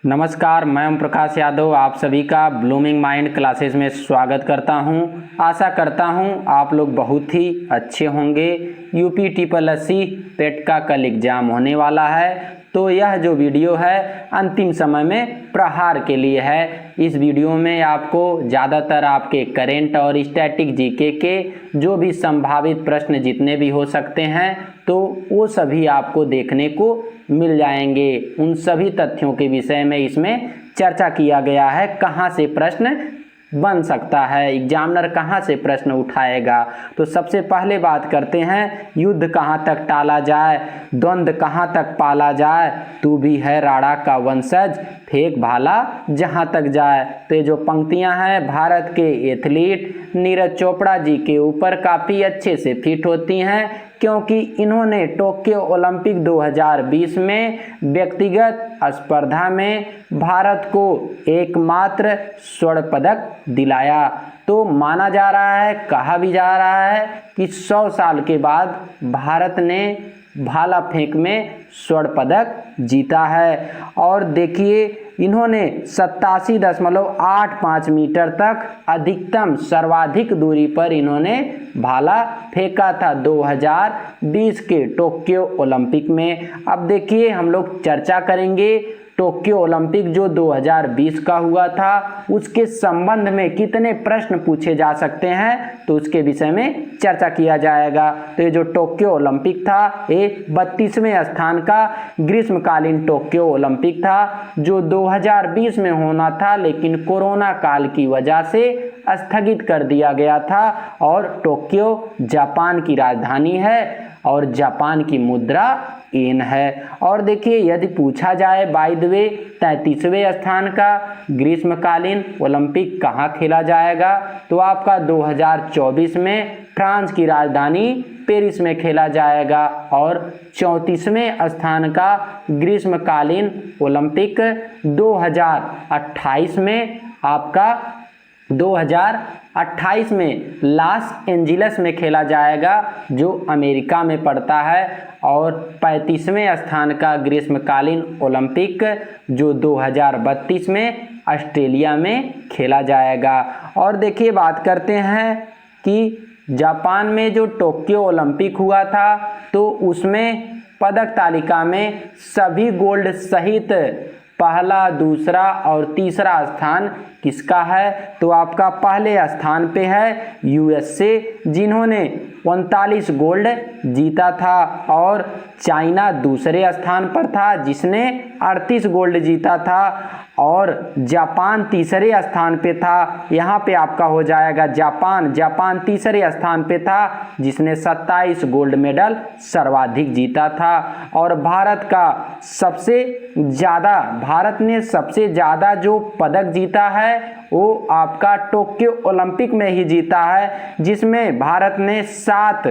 नमस्कार, मैं ओम प्रकाश यादव आप सभी का ब्लूमिंग माइंड क्लासेस में स्वागत करता हूं। आशा करता हूं आप लोग बहुत ही अच्छे होंगे। यूपी TSSC पेट का कल एग्ज़ाम होने वाला है, तो यह जो वीडियो है अंतिम समय में प्रहार के लिए है। इस वीडियो में आपको ज़्यादातर आपके करेंट और स्टैटिक जीके के जो भी संभावित प्रश्न जितने भी हो सकते हैं, तो वो सभी आपको देखने को मिल जाएंगे। उन सभी तथ्यों के विषय में इसमें चर्चा किया गया है, कहाँ से प्रश्न बन सकता है, एग्जामिनर कहाँ से प्रश्न उठाएगा। तो सबसे पहले बात करते हैं, युद्ध कहाँ तक टाला जाए, द्वंद्व कहाँ तक पाला जाए, तू भी है राणा का वंशज, फेंक भाला जहाँ तक जाए। तो ये जो पंक्तियाँ हैं भारत के एथलीट नीरज चोपड़ा जी के ऊपर काफ़ी अच्छे से फिट होती हैं, क्योंकि इन्होंने टोक्यो ओलंपिक 2020 में व्यक्तिगत स्पर्धा में भारत को एकमात्र स्वर्ण पदक दिलाया। तो माना जा रहा है, कहा भी जा रहा है कि 100 साल के बाद भारत ने भाला फेंक में स्वर्ण पदक जीता है। और देखिए, इन्होंने 87.85 मीटर तक अधिकतम सर्वाधिक दूरी पर इन्होंने भाला फेंका था 2020 के टोक्यो ओलंपिक में। अब देखिए, हम लोग चर्चा करेंगे टोक्यो ओलंपिक जो 2020 का हुआ था, उसके संबंध में कितने प्रश्न पूछे जा सकते हैं, तो उसके विषय में चर्चा किया जाएगा। तो ये जो टोक्यो ओलंपिक था, ये 32वें स्थान का ग्रीष्मकालीन टोक्यो ओलंपिक था, जो 2020 में होना था, लेकिन कोरोना काल की वजह से स्थगित कर दिया गया था। और टोक्यो जापान की राजधानी है और जापान की मुद्रा येन है। और देखिए, यदि पूछा जाए बाय द वे 33वें स्थान का ग्रीष्मकालीन ओलंपिक कहाँ खेला जाएगा, तो आपका 2024 में फ्रांस की राजधानी पेरिस में खेला जाएगा। और 34वें स्थान का ग्रीष्मकालीन ओलंपिक 2028 में आपका 2028 में लॉस एंजिल्स में खेला जाएगा, जो अमेरिका में पड़ता है। और 35वें स्थान का ग्रीष्मकालीन ओलंपिक जो 2032 में ऑस्ट्रेलिया में खेला जाएगा। और देखिए, बात करते हैं कि जापान में जो टोक्यो ओलंपिक हुआ था, तो उसमें पदक तालिका में सभी गोल्ड सहित पहला, दूसरा और तीसरा स्थान किसका है, तो आपका पहले स्थान पे है USA, जिन्होंने 39 गोल्ड जीता था। और चाइना दूसरे स्थान पर था, जिसने 38 गोल्ड जीता था। और जापान तीसरे स्थान पे था, यहाँ पे आपका हो जाएगा जापान तीसरे स्थान पे था, जिसने 27 गोल्ड मेडल सर्वाधिक जीता था। और भारत ने सबसे ज़्यादा जो पदक जीता है, वो आपका टोक्यो ओलंपिक में ही जीता है, जिसमें भारत ने 7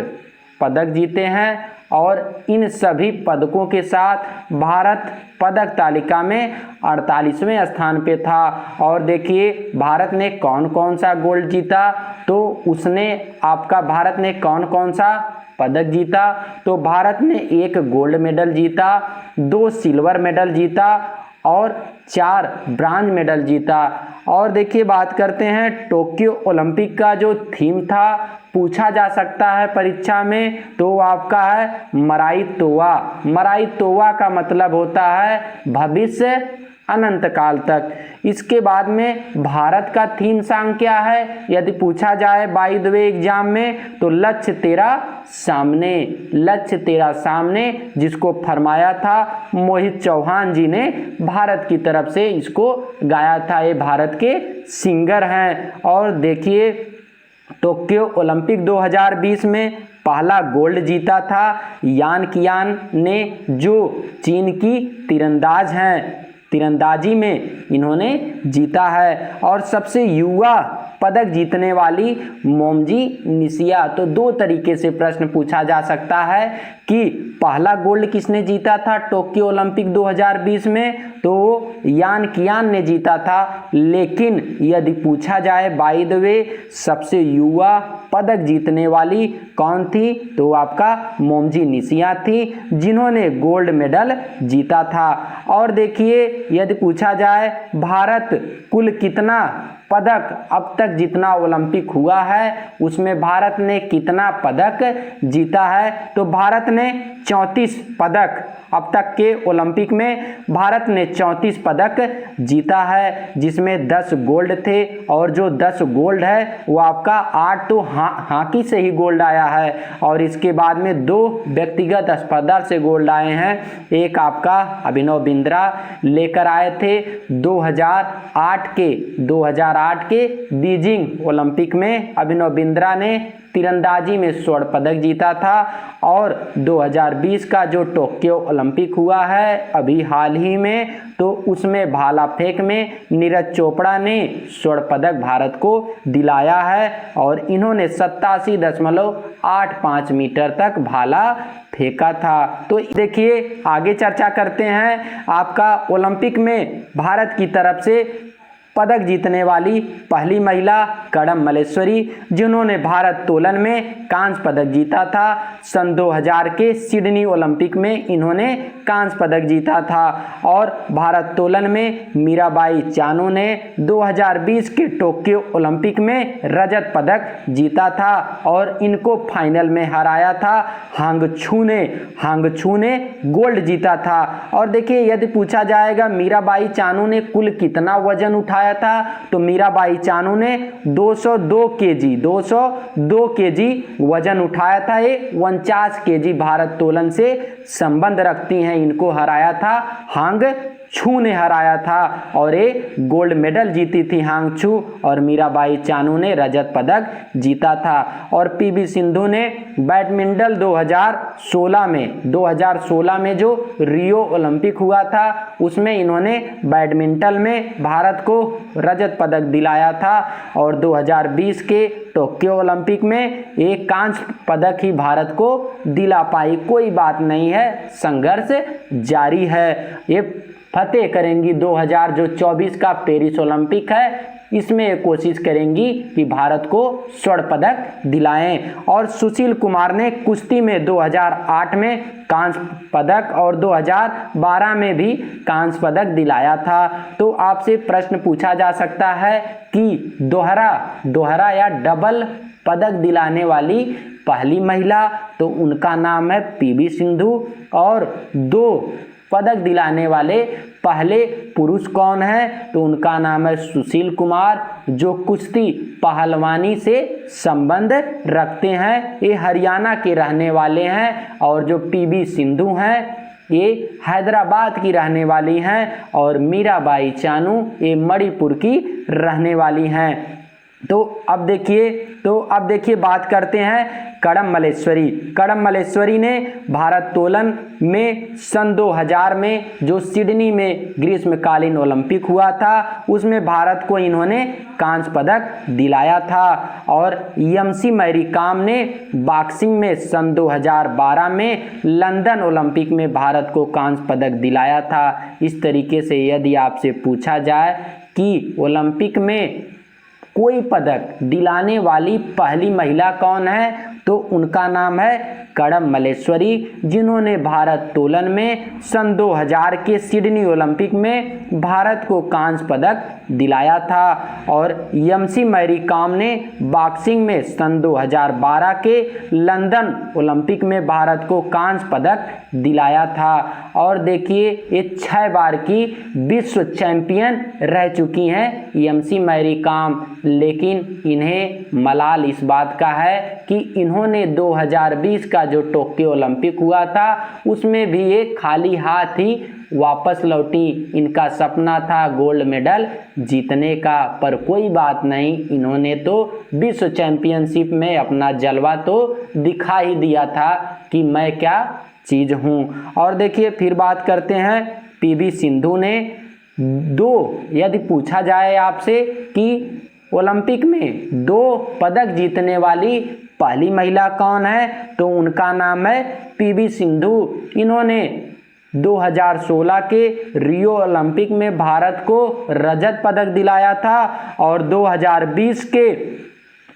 पदक जीते हैं। और इन सभी पदकों के साथ भारत पदक तालिका में 48वें स्थान पे था। और देखिए, भारत ने कौन कौन सा गोल्ड जीता, तो भारत ने कौन कौन सा पदक जीता, तो भारत ने 1 गोल्ड मेडल जीता, 2 सिल्वर मेडल जीता और 4 ब्रांज मेडल जीता। और देखिए, बात करते हैं टोक्यो ओलंपिक का जो थीम था, पूछा जा सकता है परीक्षा में, तो आपका है मराई तोवा का मतलब होता है भविष्य अनंत काल तक। इसके बाद में भारत का थीम सॉन्ग क्या है, यदि पूछा जाए बाय द वे एग्जाम में, तो लक्ष्य तेरा सामने, जिसको फरमाया था मोहित चौहान जी ने, भारत की तरफ से इसको गाया था। ये भारत के सिंगर हैं। और देखिए, टोक्यो ओलंपिक 2020 में पहला गोल्ड जीता था यान कियान ने, जो चीन की तीरंदाज हैं, तीरंदाजी में इन्होंने जीता है। और सबसे युवा पदक जीतने वाली मोमजी निशिया। तो 2 तरीके से प्रश्न पूछा जा सकता है कि पहला गोल्ड किसने जीता था टोक्यो ओलंपिक 2020 में, तो यान कियान ने जीता था। लेकिन यदि पूछा जाए बाय द वे सबसे युवा पदक जीतने वाली कौन थी, तो आपका मोमजी निशिया थी जिन्होंने गोल्ड मेडल जीता था। और देखिए यदि पूछा जाए भारत कुल कितना पदक अब तक जितना ओलंपिक हुआ है उसमें भारत ने कितना पदक जीता है, तो भारत ने 34 पदक अब तक के ओलंपिक में भारत ने 34 पदक जीता है, जिसमें 10 गोल्ड थे। और जो 10 गोल्ड है वो आपका 8 तो हॉकी से ही गोल्ड आया है और इसके बाद में 2 व्यक्तिगत स्पर्धा से गोल्ड आए हैं। एक आपका अभिनव बिंद्रा लेकर आए थे 2008 के बीजिंग ओलंपिक में अभिनव बिंद्रा ने तीरंदाजी में स्वर्ण पदक जीता था। और 2020 का जो टोक्यो ओलंपिक हुआ है अभी हाल ही में, तो उसमें भाला फेंक में नीरज चोपड़ा ने स्वर्ण पदक भारत को दिलाया है और इन्होंने 87.85 मीटर तक भाला फेंका था। तो देखिए आगे चर्चा करते हैं। आपका ओलंपिक में भारत की तरफ से पदक जीतने वाली पहली महिला कड़म मल्लेश्वरी, जिन्होंने भारत तोलन में कांस्य पदक जीता था। सन 2000 के सिडनी ओलंपिक में इन्होंने कांस्य पदक जीता था। और भारत तोलन में मीराबाई चानू ने 2020 के टोक्यो ओलंपिक में रजत पदक जीता था और इनको फाइनल में हराया था हांगछू ने गोल्ड जीता था। और देखिए यदि पूछा जाएगा मीराबाई चानू ने कुल कितना वजन उठाया था, तो मीराबाई चानू ने 202 केजी वजन उठाया था। ये 49 केजी भारत तोलन से संबंध रखती हैं, इनको हराया था हांगछू ने हराया था और ये गोल्ड मेडल जीती थी हांगछू और मीराबाई चानू ने रजत पदक जीता था। और पीवी सिंधु ने बैडमिंटन 2016 में जो रियो ओलंपिक हुआ था उसमें इन्होंने बैडमिंटन में भारत को रजत पदक दिलाया था और 2020 के टोक्यो ओलंपिक में एक कांस्य पदक ही भारत को दिला पाई। कोई बात नहीं है, संघर्ष जारी है। ये फतेह करेंगी 2024 का पेरिस ओलंपिक है, इसमें कोशिश करेंगी कि भारत को स्वर्ण पदक दिलाएं। और सुशील कुमार ने कुश्ती में 2008 में कांस्य पदक और 2012 में भी कांस्य पदक दिलाया था। तो आपसे प्रश्न पूछा जा सकता है कि दोहरा या डबल पदक दिलाने वाली पहली महिला, तो उनका नाम है पीवी सिंधु। और 2 पदक दिलाने वाले पहले पुरुष कौन है, तो उनका नाम है सुशील कुमार, जो कुश्ती पहलवानी से संबंध रखते हैं। ये हरियाणा के रहने वाले हैं। और जो पीवी सिंधु हैं ये हैदराबाद की रहने वाली हैं और मीराबाई चानू ये मणिपुर की रहने वाली हैं। तो अब देखिए बात करते हैं कड़म मल्लेश्वरी ने भारत तोलन में सन 2000 में जो सिडनी में ग्रीष्मकालीन ओलंपिक हुआ था उसमें भारत को इन्होंने कांस्य पदक दिलाया था। और एमसी मैरी कॉम ने बॉक्सिंग में सन 2012 में लंदन ओलंपिक में भारत को कांस्य पदक दिलाया था। इस तरीके से यदि आपसे पूछा जाए कि ओलंपिक में कोई पदक दिलाने वाली पहली महिला कौन है, तो उनका नाम है कड़म मल्लेश्वरी, जिन्होंने भारत तोलन में सन 2000 के सिडनी ओलंपिक में भारत को कांस्य पदक दिलाया था। और एमसी मैरी कॉम ने बॉक्सिंग में सन 2012 के लंदन ओलंपिक में भारत को कांस्य पदक दिलाया था। और देखिए ये 6 बार की विश्व चैंपियन रह चुकी हैं एमसी मैरी कॉम, लेकिन इन्हें मलाल इस बात का है कि इन्होंने 2020 का जो टोक्यो ओलंपिक हुआ था उसमें भी ये खाली हाथ ही वापस लौटी। इनका सपना था गोल्ड मेडल जीतने का, पर कोई बात नहीं, इन्होंने तो विश्व चैंपियनशिप में अपना जलवा तो दिखा ही दिया था कि मैं क्या चीज़ हूँ। और देखिए फिर बात करते हैं पीवी सिंधु ने 2, यदि पूछा जाए आपसे कि ओलंपिक में 2 पदक जीतने वाली पहली महिला कौन है, तो उनका नाम है पीवी सिंधु। इन्होंने 2016 के रियो ओलंपिक में भारत को रजत पदक दिलाया था और 2020 के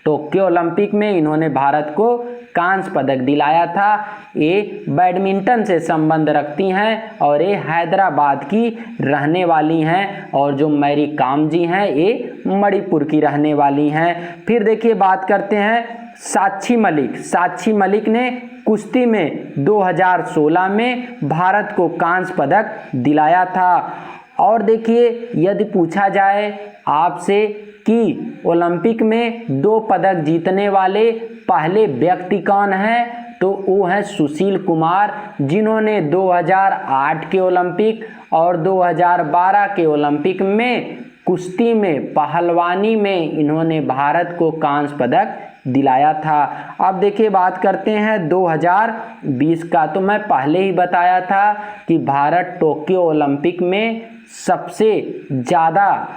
टोक्यो ओलंपिक में इन्होंने भारत को कांस्य पदक दिलाया था। ये बैडमिंटन से संबंध रखती हैं और ये हैदराबाद की रहने वाली हैं और जो मैरी कॉम जी हैं ये मणिपुर की रहने वाली हैं। फिर देखिए बात करते हैं साक्षी मलिक। साक्षी मलिक ने कुश्ती में 2016 में भारत को कांस्य पदक दिलाया था। और देखिए यदि पूछा जाए आपसे कि ओलंपिक में 2 पदक जीतने वाले पहले व्यक्ति कौन हैं, तो वो हैं सुशील कुमार, जिन्होंने 2008 के ओलंपिक और 2012 के ओलंपिक में कुश्ती में पहलवानी में इन्होंने भारत को कांस्य पदक दिलाया था। अब देखिए बात करते हैं 2020 का। तो मैं पहले ही बताया था कि भारत टोक्यो ओलंपिक में सबसे ज़्यादा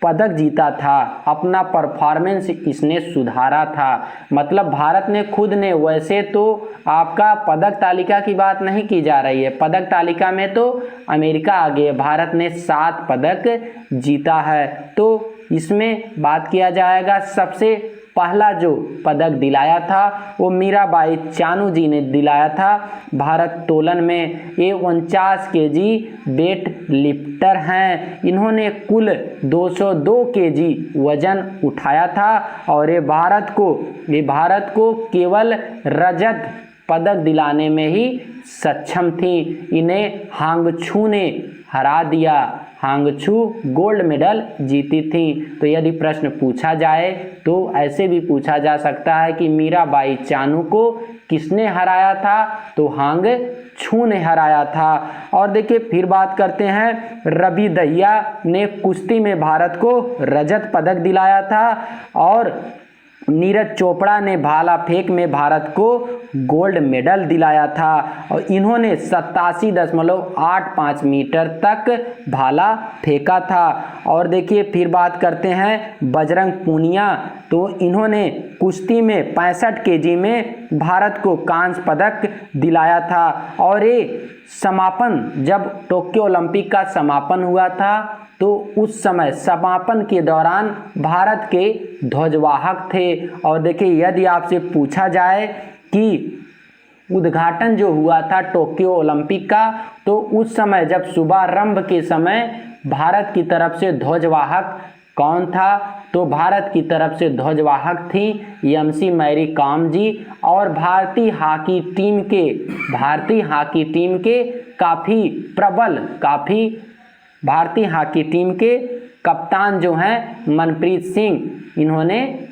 पदक जीता था, अपना परफॉर्मेंस इसने सुधारा था। मतलब भारत ने खुद ने, वैसे तो आपका पदक तालिका की बात नहीं की जा रही है, पदक तालिका में तो अमेरिका आगे है, भारत ने 7 पदक जीता है। तो इसमें बात किया जाएगा सबसे पहला जो पदक दिलाया था वो मीराबाई चानू जी ने दिलाया था। भारत तोलन में ये 49 केजी वेट लिफ्टर हैं। इन्होंने कुल 202 केजी वजन उठाया था और ये भारत को केवल रजत पदक दिलाने में ही सक्षम थी। इन्हें हांगछू ने हरा दिया, हांगछू गोल्ड मेडल जीती थी। तो यदि प्रश्न पूछा जाए तो ऐसे भी पूछा जा सकता है कि मीराबाई चानू को किसने हराया था, तो हांगछू ने हराया था। और देखिए फिर बात करते हैं रवि दहिया ने कुश्ती में भारत को रजत पदक दिलाया था और नीरज चोपड़ा ने भाला फेंक में भारत को गोल्ड मेडल दिलाया था और इन्होंने 87.85 मीटर तक भाला फेंका था। और देखिए फिर बात करते हैं बजरंग पूनिया। तो इन्होंने कुश्ती में 65 केजी में भारत को कांस्य पदक दिलाया था और ये समापन, जब टोक्यो ओलंपिक का समापन हुआ था तो उस समय समापन के दौरान भारत के ध्वजवाहक थे। और देखिए यदि आपसे पूछा जाए कि उद्घाटन जो हुआ था टोक्यो ओलंपिक का, तो उस समय जब शुभारंभ के समय भारत की तरफ से ध्वजवाहक कौन था, तो भारत की तरफ से ध्वजवाहक थी एमसी मैरी कॉम जी और भारतीय हॉकी टीम के काफ़ी प्रबल, भारतीय हॉकी टीम के कप्तान जो हैं मनप्रीत सिंह, इन्होंने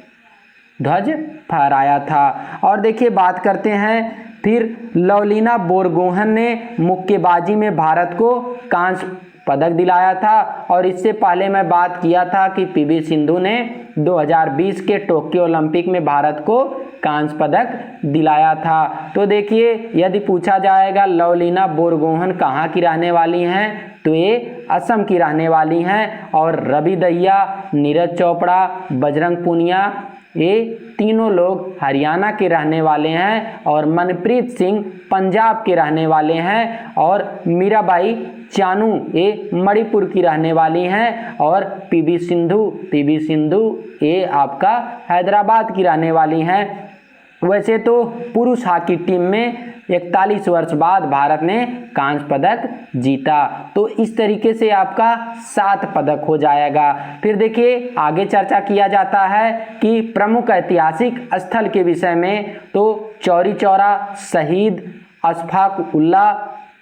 ध्वज फहराया था। और देखिए बात करते हैं फिर लवलीना बोरगोहन ने मुक्केबाजी में भारत को कांस्य पदक दिलाया था और इससे पहले मैं बात किया था कि पीवी सिंधु ने 2020 के टोक्यो ओलंपिक में भारत को कांस्य पदक दिलाया था। तो देखिए यदि पूछा जाएगा लवलीना बोरगोहन कहाँ की रहने वाली हैं, तो ये असम की रहने वाली हैं और रवि दहिया, नीरज चोपड़ा, बजरंग पूनिया, ये तीनों लोग हरियाणा के रहने वाले हैं और मनप्रीत सिंह पंजाब के रहने वाले हैं और मीराबाई चानू ये मणिपुर की रहने वाली हैं और पीवी सिंधु ये आपका हैदराबाद की रहने वाली हैं। वैसे तो पुरुष हॉकी टीम में 41 वर्ष बाद भारत ने कांस्य पदक जीता। तो इस तरीके से आपका 7 पदक हो जाएगा। फिर देखिए आगे चर्चा किया जाता है कि प्रमुख ऐतिहासिक स्थल के विषय में, तो चौरी चौरा शहीद अशफाक उल्लाह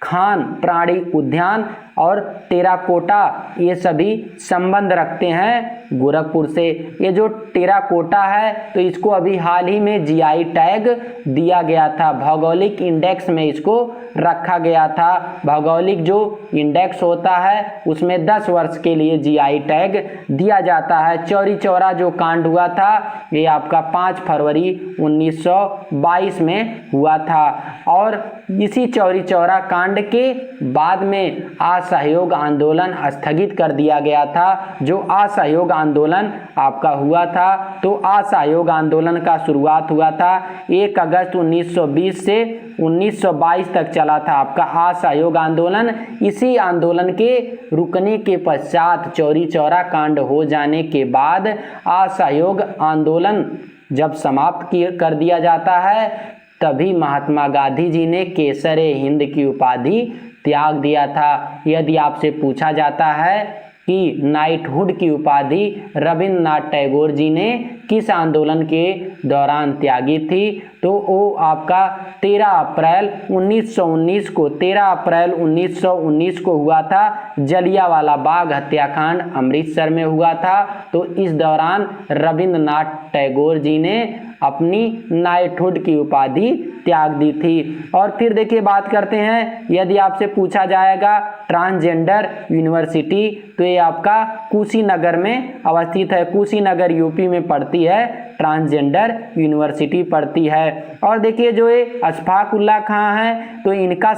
खान प्राणी उद्यान और टेराकोटा, ये सभी संबंध रखते हैं गोरखपुर से। ये जो टेराकोटा है तो इसको अभी हाल ही में जीआई टैग दिया गया था, भौगोलिक इंडेक्स में इसको रखा गया था। भौगोलिक जो इंडेक्स होता है उसमें 10 वर्ष के लिए जीआई टैग दिया जाता है। चौरी चौरा जो कांड हुआ था ये आपका 5 फरवरी 1922 में हुआ था और इसी चौरी चौरा कांड के बाद में आज असहयोग आंदोलन स्थगित कर दिया गया था। जो असहयोग आंदोलन आपका हुआ था, तो असहयोग आंदोलन का शुरुआत हुआ था 1 अगस्त 1920 से 1922 तक चला था आपका असहयोग आंदोलन। इसी आंदोलन के रुकने के पश्चात चौरी चौरा कांड हो जाने के बाद असहयोग आंदोलन जब समाप्त कर दिया जाता है, तभी महात्मा गांधी जी ने केसरे हिंद की उपाधि त्याग दिया था। यदि आपसे पूछा जाता है कि नाइटहुड की उपाधि रविंद्रनाथ टैगोर जी ने किस आंदोलन के दौरान त्यागी थी, तो वो आपका 13 अप्रैल 1919 को हुआ था। जलियांवाला बाग हत्याकांड अमृतसर में हुआ था। तो इस दौरान रविंद्रनाथ टैगोर जी ने अपनी नाइटहुड की उपाधि त्याग दी थी। और फिर देखिए बात करते हैं, यदि आपसे पूछा जाएगा ट्रांसजेंडर यूनिवर्सिटी, तो ये आपका कुशीनगर में अवस्थित है। कुशीनगर यूपी में पड़ती है, ट्रांसजेंडर यूनिवर्सिटी पड़ती है। और देखिए जो ये अशफाक उल्लाह खां हैं, तो इनका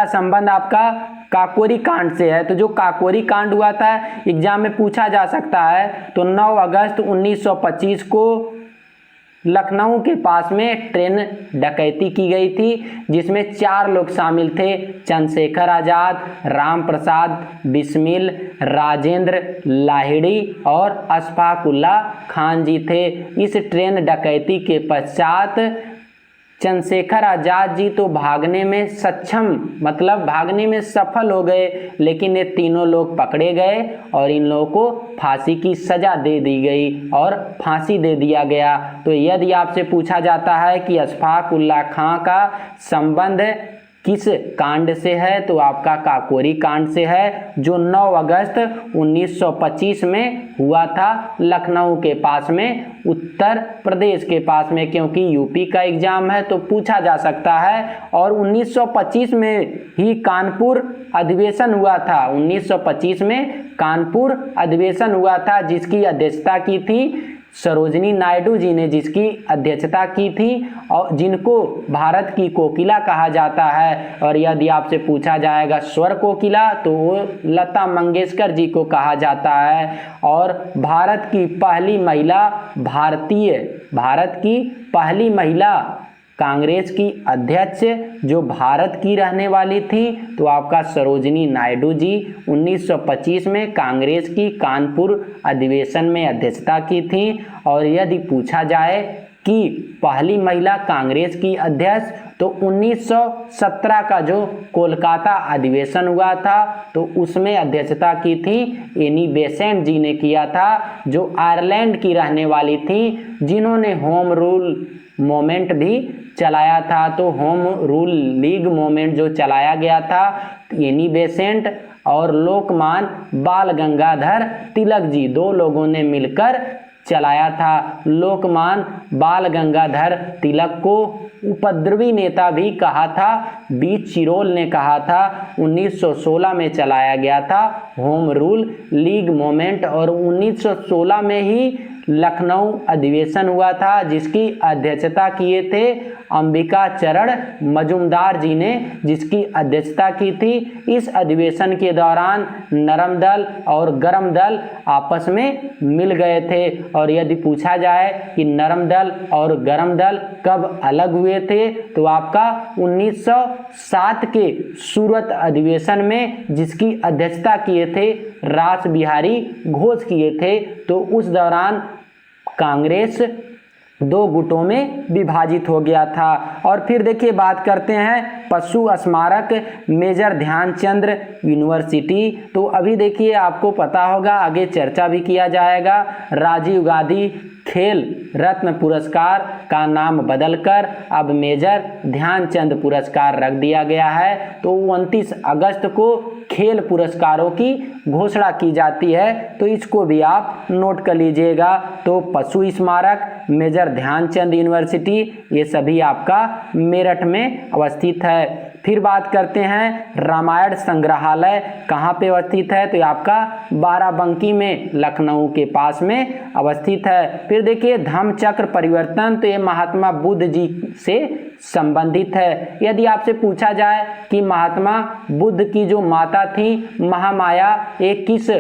संबंध आपका काकोरी कांड से है। तो जो काकोरी कांड हुआ था, एग्जाम में पूछा जा सकता है, तो 9 अगस्त 1925 को लखनऊ के पास में ट्रेन डकैती की गई थी, जिसमें 4 लोग शामिल थे। चंद्रशेखर आजाद, राम प्रसाद बिस्मिल, राजेंद्र लाहिड़ी और अशफाक उल्लाह खान जी थे। इस ट्रेन डकैती के पश्चात चंद्रशेखर आजाद जी तो भागने में भागने में सफल हो गए, लेकिन ये तीनों लोग पकड़े गए और इन लोगों को फांसी की सजा दे दी गई और फांसी दे दिया गया। तो यदि आपसे पूछा जाता है कि अशफाक उल्लाह खां का संबंध किस कांड से है, तो आपका काकोरी कांड से है, जो 9 अगस्त 1925 में हुआ था लखनऊ के पास में, उत्तर प्रदेश के पास में। क्योंकि यूपी का एग्जाम है तो पूछा जा सकता है। और 1925 में ही कानपुर अधिवेशन हुआ था। 1925 में कानपुर अधिवेशन हुआ था, जिसकी अध्यक्षता की थी सरोजिनी नायडू जी ने, जिसकी अध्यक्षता की थी, और जिनको भारत की कोकिला कहा जाता है। और यदि आपसे पूछा जाएगा स्वर कोकिला, तो वो लता मंगेशकर जी को कहा जाता है। और भारत की पहली महिला कांग्रेस की अध्यक्ष जो भारत की रहने वाली थी, तो आपका सरोजिनी नायडू जी 1925 में कांग्रेस की कानपुर अधिवेशन में अध्यक्षता की थी। और यदि पूछा जाए कि पहली महिला कांग्रेस की अध्यक्ष, तो 1917 का जो कोलकाता अधिवेशन हुआ था, तो उसमें अध्यक्षता की थी एनी बेसेंट जी ने किया था, जो आयरलैंड की रहने वाली थी, जिन्होंने होम रूल मोमेंट भी चलाया था। तो होम रूल लीग मोमेंट जो चलाया गया था, एनी बेसेंट और लोकमान्य बाल गंगाधर तिलक जी, 2 लोगों ने मिलकर चलाया था। लोकमान्य बाल गंगाधर तिलक को उपद्रवी नेता भी कहा था, बी चिरोल ने कहा था। 1916 में चलाया गया था होम रूल लीग मूवमेंट, और 1916 में ही लखनऊ अधिवेशन हुआ था, जिसकी अध्यक्षता किए थे अंबिका चरण मजुमदार जी ने, जिसकी अध्यक्षता की थी। इस अधिवेशन के दौरान नरम दल और गरम दल आपस में मिल गए थे। और यदि पूछा जाए कि नरम दल और गरम दल कब अलग हुए थे, तो आपका 1907 के सूरत अधिवेशन में, जिसकी अध्यक्षता किए थे रास बिहारी घोष किए थे। तो उस दौरान कांग्रेस 2 गुटों में विभाजित हो गया था। और फिर देखिए बात करते हैं पशु स्मारक मेजर ध्यानचंद यूनिवर्सिटी। तो अभी देखिए आपको पता होगा, आगे चर्चा भी किया जाएगा, राजीव गांधी खेल रत्न पुरस्कार का नाम बदलकर अब मेजर ध्यानचंद पुरस्कार रख दिया गया है। तो 29 अगस्त को खेल पुरस्कारों की घोषणा की जाती है, तो इसको भी आप नोट कर लीजिएगा। तो पशु स्मारक मेजर ध्यानचंद यूनिवर्सिटी, ये सभी आपका मेरठ में अवस्थित है। फिर बात करते हैं रामायण संग्रहालय कहाँ पे अवस्थित है, तो ये आपका बाराबंकी में लखनऊ के पास में अवस्थित है। फिर देखिए धम्म चक्र परिवर्तन, तो ये महात्मा बुद्ध जी से संबंधित है। यदि आपसे पूछा जाए कि महात्मा बुद्ध की जो माता थी महामाया, एक किस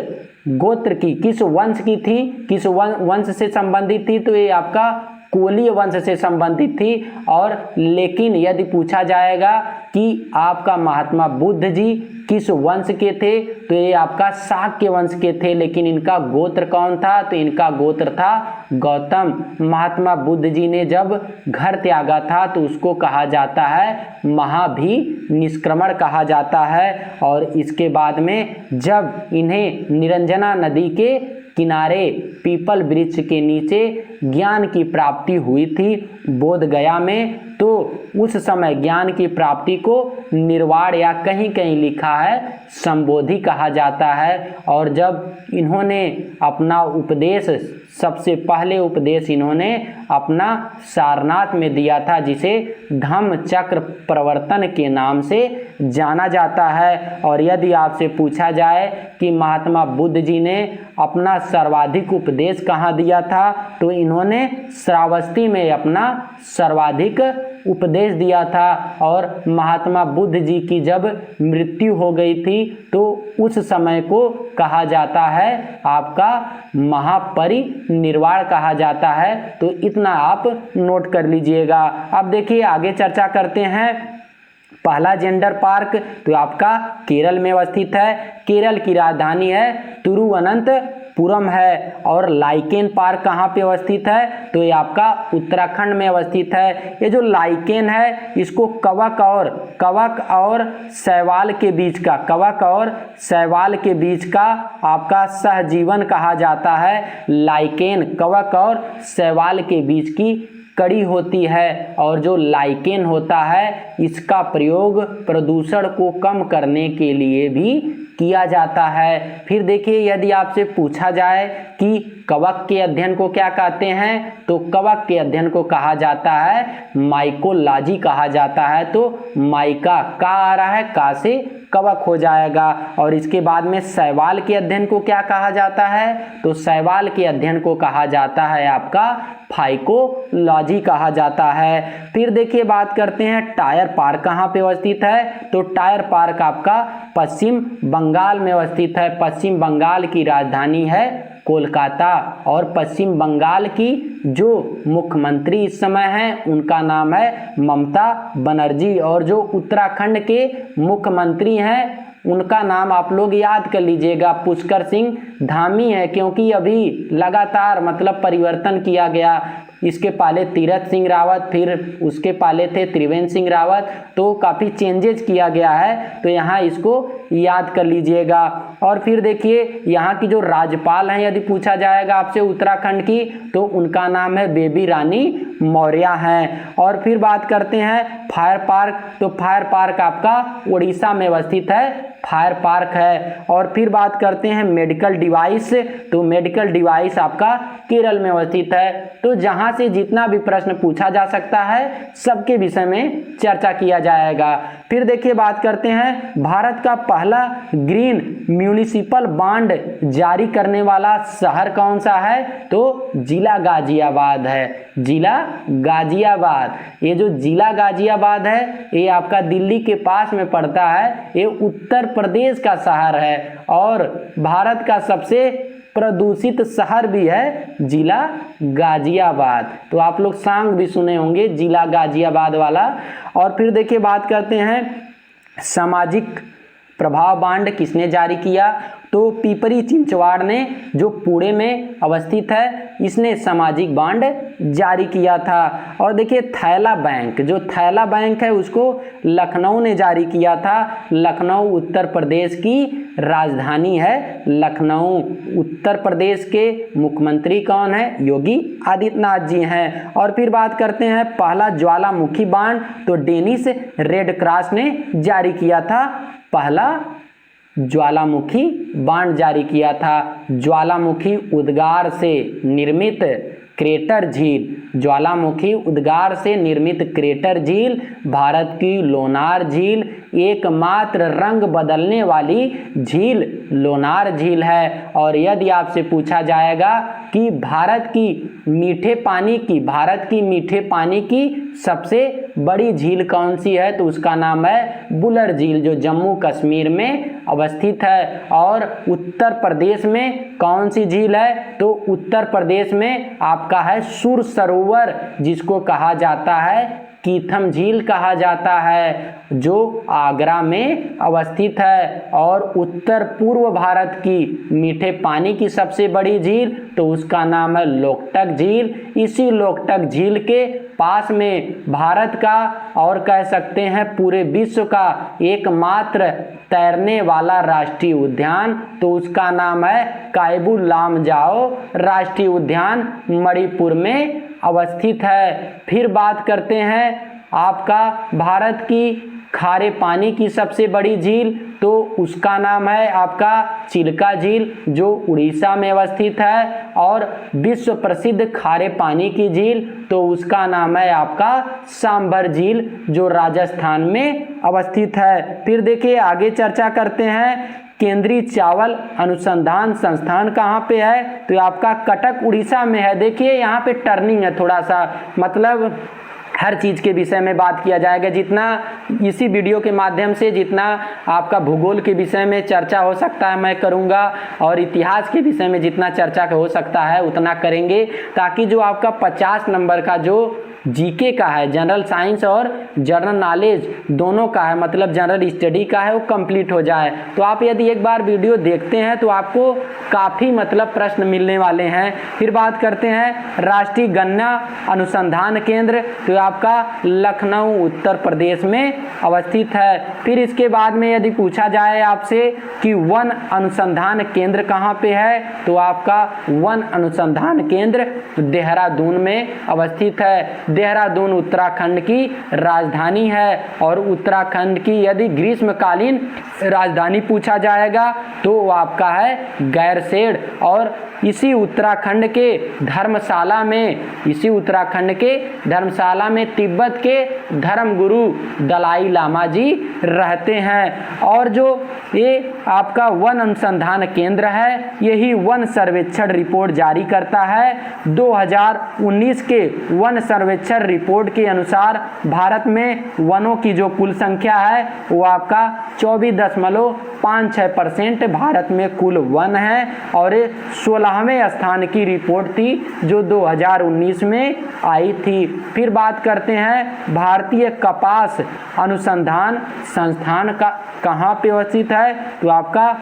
गोत्र की, किस वंश की थी, किस वंश से संबंधित थी, तो ये आपका कोलीय वंश से संबंधित थी। और लेकिन यदि पूछा जाएगा कि आपका महात्मा बुद्ध जी किस वंश के थे, तो ये आपका शाक्य वंश के थे। लेकिन इनका गोत्र कौन था, तो इनका गोत्र था गौतम। महात्मा बुद्ध जी ने जब घर त्यागा था तो उसको कहा जाता है महाभिनिष्क्रमण कहा जाता है। और इसके बाद में जब इन्हें निरंजना नदी के किनारे पीपल वृक्ष के नीचे ज्ञान की प्राप्ति हुई थी बोध गया में, तो उस समय ज्ञान की प्राप्ति को निर्वाण या कहीं कहीं लिखा है संबोधि कहा जाता है। और जब इन्होंने अपना उपदेश, सबसे पहले उपदेश इन्होंने अपना सारनाथ में दिया था, जिसे धम्म चक्र प्रवर्तन के नाम से जाना जाता है। और यदि आपसे पूछा जाए कि महात्मा बुद्ध जी ने अपना सर्वाधिक उपदेश कहाँ दिया था, तो इन्होंने श्रावस्ती में अपना सर्वाधिक उपदेश दिया था। और महात्मा बुद्ध जी की जब मृत्यु हो गई थी तो उस समय को कहा जाता है आपका महापरिनिर्वाण कहा जाता है। तो इतना आप नोट कर लीजिएगा। अब देखिए आगे चर्चा करते हैं। पहला जेंडर पार्क तो आपका केरल में अवस्थित है। केरल की राजधानी है तिरुवनंतपुरम है। और लाइकेन पार्क कहाँ पे अवस्थित है, तो ये आपका उत्तराखंड में अवस्थित है। ये जो लाइकेन है इसको कवक और शैवाल के बीच का आपका सहजीवन कहा जाता है। लाइकेन कवक और शैवाल के बीच की कड़ी होती है। और जो लाइकेन होता है इसका प्रयोग प्रदूषण को कम करने के लिए भी किया जाता है। फिर देखिए यदि आपसे पूछा जाए कि कवक के अध्ययन को क्या कहते हैं, तो कवक के अध्ययन को कहा जाता है माइकोलॉजी कहा जाता है। तो माइका का आ रहा है, का से कवक हो जाएगा। और इसके बाद में शैवाल के अध्ययन को क्या कहा जाता है, तो शैवाल के अध्ययन को कहा जाता है आपका फाइकोलॉजी कहा जाता है। फिर देखिए बात करते हैं टायर पार्क कहाँ पे अवस्थित है, तो टायर पार्क आपका पश्चिम बंगाल में अवस्थित है। पश्चिम बंगाल की राजधानी है कोलकाता। और पश्चिम बंगाल की जो मुख्यमंत्री इस समय हैं उनका नाम है ममता बनर्जी। और जो उत्तराखंड के मुख्यमंत्री हैं उनका नाम आप लोग याद कर लीजिएगा, पुष्कर सिंह धामी है। क्योंकि अभी लगातार मतलब परिवर्तन किया गया। इसके पहले तीरथ सिंह रावत, फिर उसके पहले थे त्रिवेंद्र सिंह रावत, तो काफ़ी चेंजेज किया गया है। तो यहाँ इसको याद कर लीजिएगा। और फिर देखिए यहाँ की जो राज्यपाल हैं यदि पूछा जाएगा आपसे उत्तराखंड की, तो उनका नाम है बेबी रानी मौर्य हैं। और फिर बात करते हैं फायर पार्क, तो फायर पार्क आपका उड़ीसा में अवस्थित है, फायर पार्क है। और फिर बात करते हैं मेडिकल डिवाइस, तो मेडिकल डिवाइस आपका केरल में अवस्थित है। तो जहां से जितना भी प्रश्न पूछा जा सकता है सबके विषय में चर्चा किया जाएगा। फिर देखिए बात करते हैं भारत का पहला ग्रीन म्यूनिसिपल बॉन्ड जारी करने वाला शहर कौन सा है, तो जिला गाजियाबाद है। जिला गाजियाबाद, ये जो जिला गाजियाबाद है ये आपका दिल्ली के पास में पड़ता है। ये उत्तर प्रदेश का शहर है और भारत का सबसे प्रदूषित शहर भी है जिला गाजियाबाद। तो आप लोग सॉन्ग भी सुने होंगे जिला गाजियाबाद वाला। और फिर देखिए बात करते हैं सामाजिक प्रभाव बांड किसने जारी किया, तो पिपरी चिंचवाड़ ने, जो पुणे में अवस्थित है, इसने सामाजिक बांड जारी किया था। और देखिए थैला बैंक, जो थैला बैंक है उसको लखनऊ ने जारी किया था। लखनऊ उत्तर प्रदेश की राजधानी है। लखनऊ उत्तर प्रदेश के मुख्यमंत्री कौन है, योगी आदित्यनाथ जी हैं। और फिर बात करते हैं पहला ज्वालामुखी बांड, तो डेनिश रेड क्रॉस ने जारी किया था। पहला ज्वालामुखी बांड जारी किया था। ज्वालामुखी उद्गार से निर्मित क्रेटर झील, ज्वालामुखी उद्गार से निर्मित क्रेटर झील, भारत की लोनार झील, एकमात्र रंग बदलने वाली झील लोनार झील है। और यदि आपसे पूछा जाएगा कि भारत की मीठे पानी की सबसे बड़ी झील कौन सी है, तो उसका नाम है बुलर झील, जो जम्मू कश्मीर में अवस्थित है। और उत्तर प्रदेश में कौन सी झील है, तो उत्तर प्रदेश में आपका है सुर सरोवर, जिसको कहा जाता है कीथम झील कहा जाता है, जो आगरा में अवस्थित है। और उत्तर पूर्व भारत की मीठे पानी की सबसे बड़ी झील, तो उसका नाम है लोकटक झील। इसी लोकटक झील के पास में भारत का और कह सकते हैं पूरे विश्व का एकमात्र तैरने वाला राष्ट्रीय उद्यान, तो उसका नाम है कायबू लामजाओ राष्ट्रीय उद्यान, मणिपुर में अवस्थित है। फिर बात करते हैं आपका भारत की खारे पानी की सबसे बड़ी झील, तो उसका नाम है आपका चिल्का झील, जो उड़ीसा में अवस्थित है। और विश्व प्रसिद्ध खारे पानी की झील, तो उसका नाम है आपका सांभर झील, जो राजस्थान में अवस्थित है। फिर देखिए आगे चर्चा करते हैं, केंद्रीय चावल अनुसंधान संस्थान कहाँ पे है, तो आपका कटक उड़ीसा में है। देखिए यहाँ पे टर्निंग है थोड़ा सा, मतलब हर चीज़ के विषय में बात किया जाएगा। जितना इसी वीडियो के माध्यम से जितना आपका भूगोल के विषय में चर्चा हो सकता है मैं करूँगा, और इतिहास के विषय में जितना चर्चा हो सकता है उतना करेंगे, ताकि जो आपका 50 नंबर का जो जीके का है, जनरल साइंस और जनरल नॉलेज दोनों का है, मतलब जनरल स्टडी का है, वो कंप्लीट हो जाए। तो आप यदि एक बार वीडियो देखते हैं तो आपको काफ़ी मतलब प्रश्न मिलने वाले हैं। फिर बात करते हैं राष्ट्रीय गन्ना अनुसंधान केंद्र, तो आपका लखनऊ उत्तर प्रदेश में अवस्थित है। फिर इसके बाद में यदि पूछा जाए आपसे कि वन अनुसंधान केंद्र कहाँ पे है, तो आपका वन अनुसंधान केंद्र देहरादून में अवस्थित है। देहरादून उत्तराखंड की राजधानी है। और उत्तराखंड की यदि ग्रीष्मकालीन राजधानी पूछा जाएगा तो वो आपका है गैरसेन। और इसी उत्तराखंड के धर्मशाला में तिब्बत के धर्मगुरु दलाई लामा जी रहते हैं। और जो ये आपका वन अनुसंधान केंद्र है, यही वन सर्वेक्षण रिपोर्ट जारी करता है। 2019 के वन सर्वेक्षण रिपोर्ट के अनुसार भारत में वनों की जो कुल संख्या है वो आपका 24.56% भारत में कुल वन है। और 16वें स्थान की रिपोर्ट थी जो 2019 में आई थी। फिर बात करते हैं भारतीय कपास अनुसंधान संस्थान का कहाँ पे अवस्थित है, तो आपका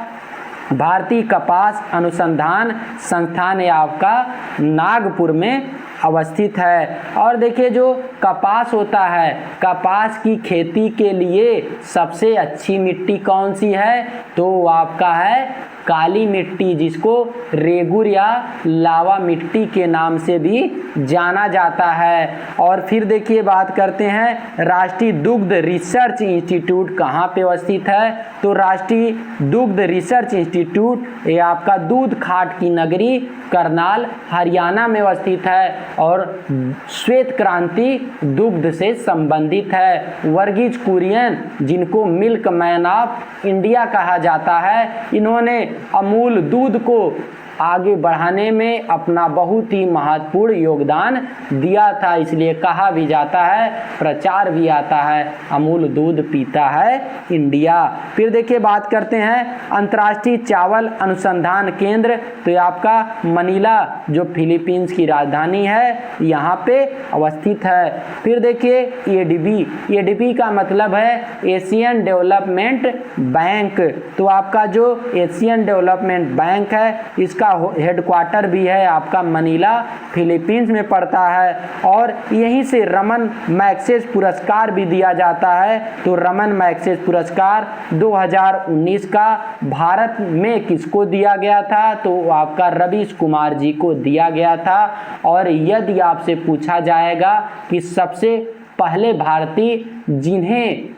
भारतीय कपास अनुसंधान संस्थान है आपका नागपुर में अवस्थित है। और देखिए जो कपास होता है, कपास की खेती के लिए सबसे अच्छी मिट्टी कौन सी है, तो वो आपका है काली मिट्टी, जिसको रेगुर या लावा मिट्टी के नाम से भी जाना जाता है। और फिर देखिए बात करते हैं राष्ट्रीय दुग्ध रिसर्च इंस्टीट्यूट कहाँ पे अवस्थित है, तो राष्ट्रीय दुग्ध रिसर्च इंस्टीट्यूट ये आपका दूध खाट की नगरी करनाल हरियाणा में अवस्थित है और श्वेत क्रांति दुग्ध से संबंधित है। वर्गीज कुरियन, जिनको मिल्क मैन ऑफ इंडिया कहा जाता है, इन्होंने अमूल दूध को आगे बढ़ाने में अपना बहुत ही महत्वपूर्ण योगदान दिया था, इसलिए कहा भी जाता है, प्रचार भी आता है, अमूल दूध पीता है इंडिया। फिर देखिए बात करते हैं अंतर्राष्ट्रीय चावल अनुसंधान केंद्र, तो ये आपका मनीला जो फिलीपींस की राजधानी है यहाँ पे अवस्थित है। फिर देखिए एडीबी का मतलब है एशियन डेवलपमेंट बैंक, तो आपका जो एशियन डेवलपमेंट बैंक है इसका हेडक्वार्टर भी है आपका मनीला फिलीपींस में पड़ता है। और यहीं से रमन मैग्सेसे पुरस्कार भी दिया जाता है, तो रमन मैग्सेसे पुरस्कार 2019 का भारत में किसको दिया गया था, तो आपका रवीश कुमार जी को दिया गया था। और यदि आपसे पूछा जाएगा कि सबसे पहले भारतीय जिन्हें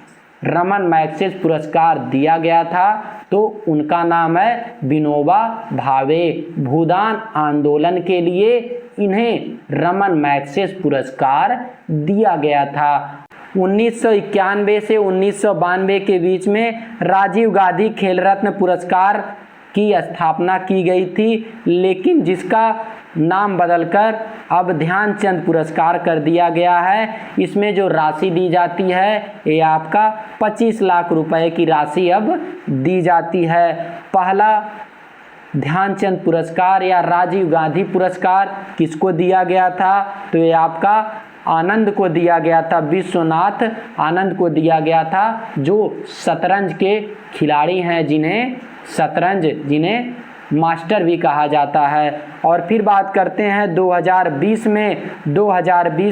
रमन मैग्सेसे पुरस्कार दिया गया था, तो उनका नाम है विनोबा भावे। भूदान आंदोलन के लिए इन्हें रमन मैग्सेसे पुरस्कार दिया गया था। 1991 से 1992 के बीच में राजीव गांधी खेल रत्न पुरस्कार की स्थापना की गई थी, लेकिन जिसका नाम बदलकर अब ध्यानचंद पुरस्कार कर दिया गया है। इसमें जो राशि दी जाती है ये आपका 25 लाख रुपए की राशि अब दी जाती है। पहला ध्यानचंद पुरस्कार या राजीव गांधी पुरस्कार किसको दिया गया था? तो ये आपका आनंद को दिया गया था, विश्वनाथ आनंद को दिया गया था, जो शतरंज के खिलाड़ी हैं, जिन्हें मास्टर भी कहा जाता है। और फिर बात करते हैं 2020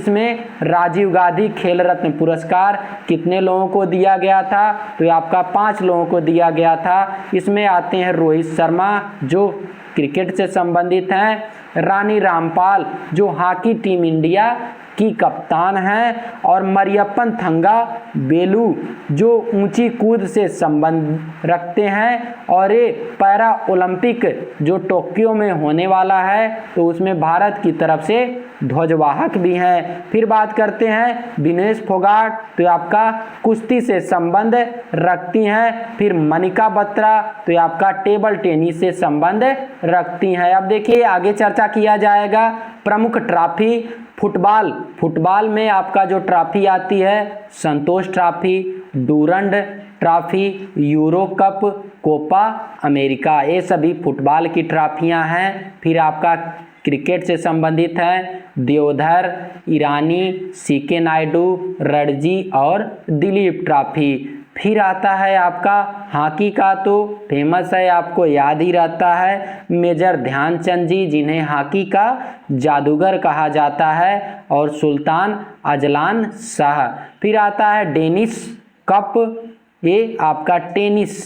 में राजीव गांधी खेल रत्न पुरस्कार कितने लोगों को दिया गया था? तो ये आपका 5 लोगों को दिया गया था। इसमें आते हैं रोहित शर्मा जो क्रिकेट से संबंधित हैं, रानी रामपाल जो हॉकी टीम इंडिया की कप्तान हैं, और मरियप्पन थंगा बेलू जो ऊंची कूद से संबंध रखते हैं, और ये पैरा ओलंपिक जो टोक्यो में होने वाला है तो उसमें भारत की तरफ से ध्वजवाहक भी हैं। फिर बात करते हैं विनेश फोगाट, तो आपका कुश्ती से संबंध रखती हैं। फिर मनिका बत्रा तो आपका टेबल टेनिस से संबंध रखती हैं। अब देखिए आगे चर्चा किया जाएगा प्रमुख ट्रॉफी फुटबॉल में आपका जो ट्रॉफी आती है Santosh trophy, Durand trophy, Euro cup, Copa America, ये सभी फुटबॉल की ट्रॉफियां हैं। फिर आपका क्रिकेट से संबंधित है देवधर, ईरानी, सीके नायडू, रणजी और दिलीप ट्रॉफी। फिर आता है आपका हॉकी का, तो फेमस है, आपको याद ही रहता है मेजर ध्यानचंद जी, जिन्हें हॉकी का जादूगर कहा जाता है, और सुल्तान अजलान शाह। फिर आता है डेनिस कप, ये आपका टेनिस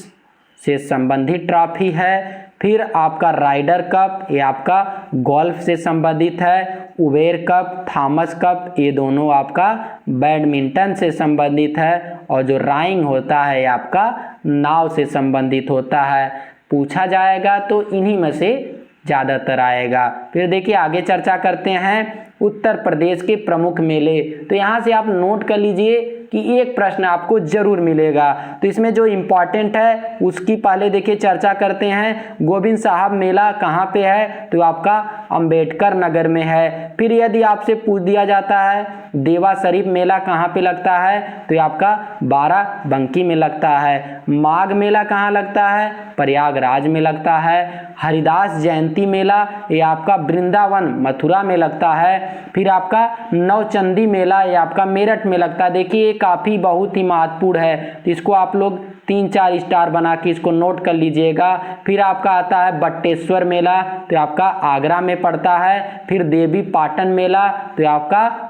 से संबंधित ट्रॉफी है। फिर आपका राइडर कप, ये आपका गोल्फ से संबंधित है। उबेर कप, थॉमस कप, ये दोनों आपका बैडमिंटन से संबंधित है। और जो राइंग होता है ये आपका नाव से संबंधित होता है। पूछा जाएगा तो इन्हीं में से ज़्यादातर आएगा। फिर देखिए आगे चर्चा करते हैं उत्तर प्रदेश के प्रमुख मेले। तो यहाँ से आप नोट कर लीजिए कि एक प्रश्न आपको जरूर मिलेगा, तो इसमें जो इम्पॉर्टेंट है उसकी पहले देखिए चर्चा करते हैं। गोविंद साहब मेला कहाँ पे है? तो आपका अंबेडकर नगर में है। फिर यदि आपसे पूछ दिया जाता है देवा शरीफ मेला कहाँ पे लगता है? तो आपका बाराबंकी में लगता है। माघ मेला कहाँ लगता है? प्रयागराज में लगता है। हरिदास जयंती मेला ये आपका वृंदावन मथुरा में लगता है। फिर आपका नवचंदी मेला ये आपका मेरठ में लगता है। देखिए ये काफ़ी बहुत ही महत्वपूर्ण है, तो इसको आप लोग 3-4 स्टार बना के इसको नोट कर लीजिएगा। फिर आपका आता है बट्टेश्वर मेला, तो आपका आगरा में पड़ता है। फिर देवी पाटन मेला, तो आपका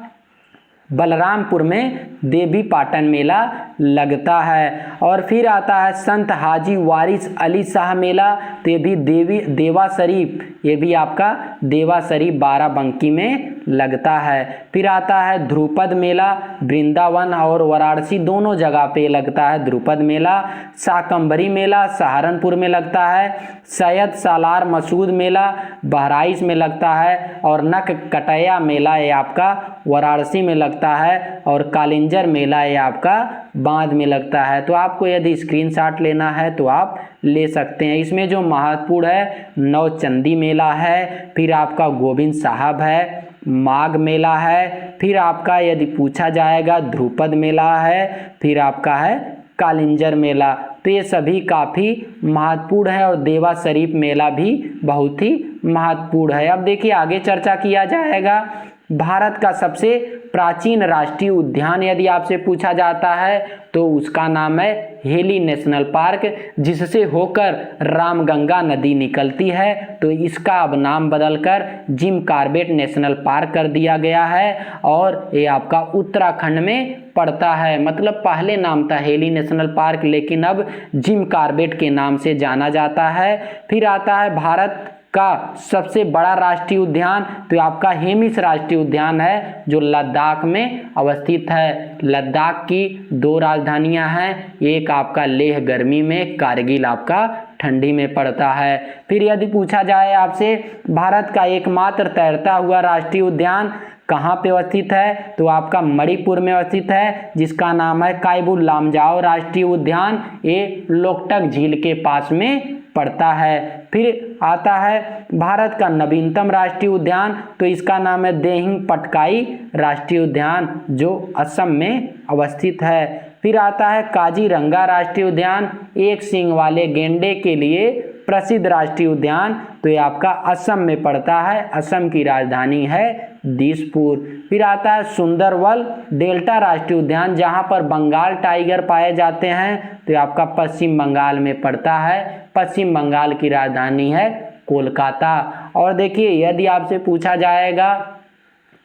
बलरामपुर में देवी पाटन मेला लगता है। और फिर आता है संत हाजी वारिस अली शाह मेला, तो ये भी देवा शरीफ, ये भी आपका देवा शरीफ बाराबंकी में लगता है। फिर आता है ध्रुपद मेला, वृंदावन और वाराणसी दोनों जगह पे लगता है ध्रुपद मेला। शाकंभरी मेला सहारनपुर में लगता है। सैयद सालार मसूद मेला बहराइच में लगता है। और नक कटैया मेला ये आपका वाराणसी में लगता है। और कालिंजर मेला ये आपका बांध में लगता है। तो आपको यदि स्क्रीनशॉट लेना है तो आप ले सकते हैं। इसमें जो महत्वपूर्ण है नौचंदी मेला है, फिर आपका गोविंद साहब है, माघ मेला है, फिर आपका यदि पूछा जाएगा ध्रुपद मेला है, फिर आपका है कालिंजर मेला। तो ये सभी काफ़ी महत्वपूर्ण है और देवा शरीफ मेला भी बहुत ही महत्वपूर्ण है। अब देखिए आगे चर्चा किया जाएगा भारत का सबसे प्राचीन राष्ट्रीय उद्यान यदि आपसे पूछा जाता है तो उसका नाम है हेली नेशनल पार्क, जिससे होकर रामगंगा नदी निकलती है। तो इसका अब नाम बदलकर जिम कॉर्बेट नेशनल पार्क कर दिया गया है और ये आपका उत्तराखंड में पड़ता है। मतलब पहले नाम था हेली नेशनल पार्क, लेकिन अब जिम कॉर्बेट के नाम से जाना जाता है। फिर आता है भारत का सबसे बड़ा राष्ट्रीय उद्यान तो आपका हेमिस राष्ट्रीय उद्यान है जो लद्दाख में अवस्थित है। लद्दाख की 2 राजधानियां हैं, एक आपका लेह गर्मी में, कारगिल आपका ठंडी में पड़ता है। फिर यदि पूछा जाए आपसे भारत का एकमात्र तैरता हुआ राष्ट्रीय उद्यान कहाँ पे अवस्थित है तो आपका मणिपुर में अवस्थित है, जिसका नाम है कायबुल लामजाओ राष्ट्रीय उद्यान। ये लोकटक झील के पास में पड़ता है। फिर आता है भारत का नवीनतम राष्ट्रीय उद्यान तो इसका नाम है देहिंग पटकाई राष्ट्रीय उद्यान जो असम में अवस्थित है। फिर आता है काजीरंगा राष्ट्रीय उद्यान, एक सींग वाले गेंडे के लिए प्रसिद्ध राष्ट्रीय उद्यान तो ये आपका असम में पड़ता है। असम की राजधानी है दिसपुर। फिर आता है सुंदरबन डेल्टा राष्ट्रीय उद्यान जहां पर बंगाल टाइगर पाए जाते हैं तो ये आपका पश्चिम बंगाल में पड़ता है। पश्चिम बंगाल की राजधानी है कोलकाता। और देखिए यदि आपसे पूछा जाएगा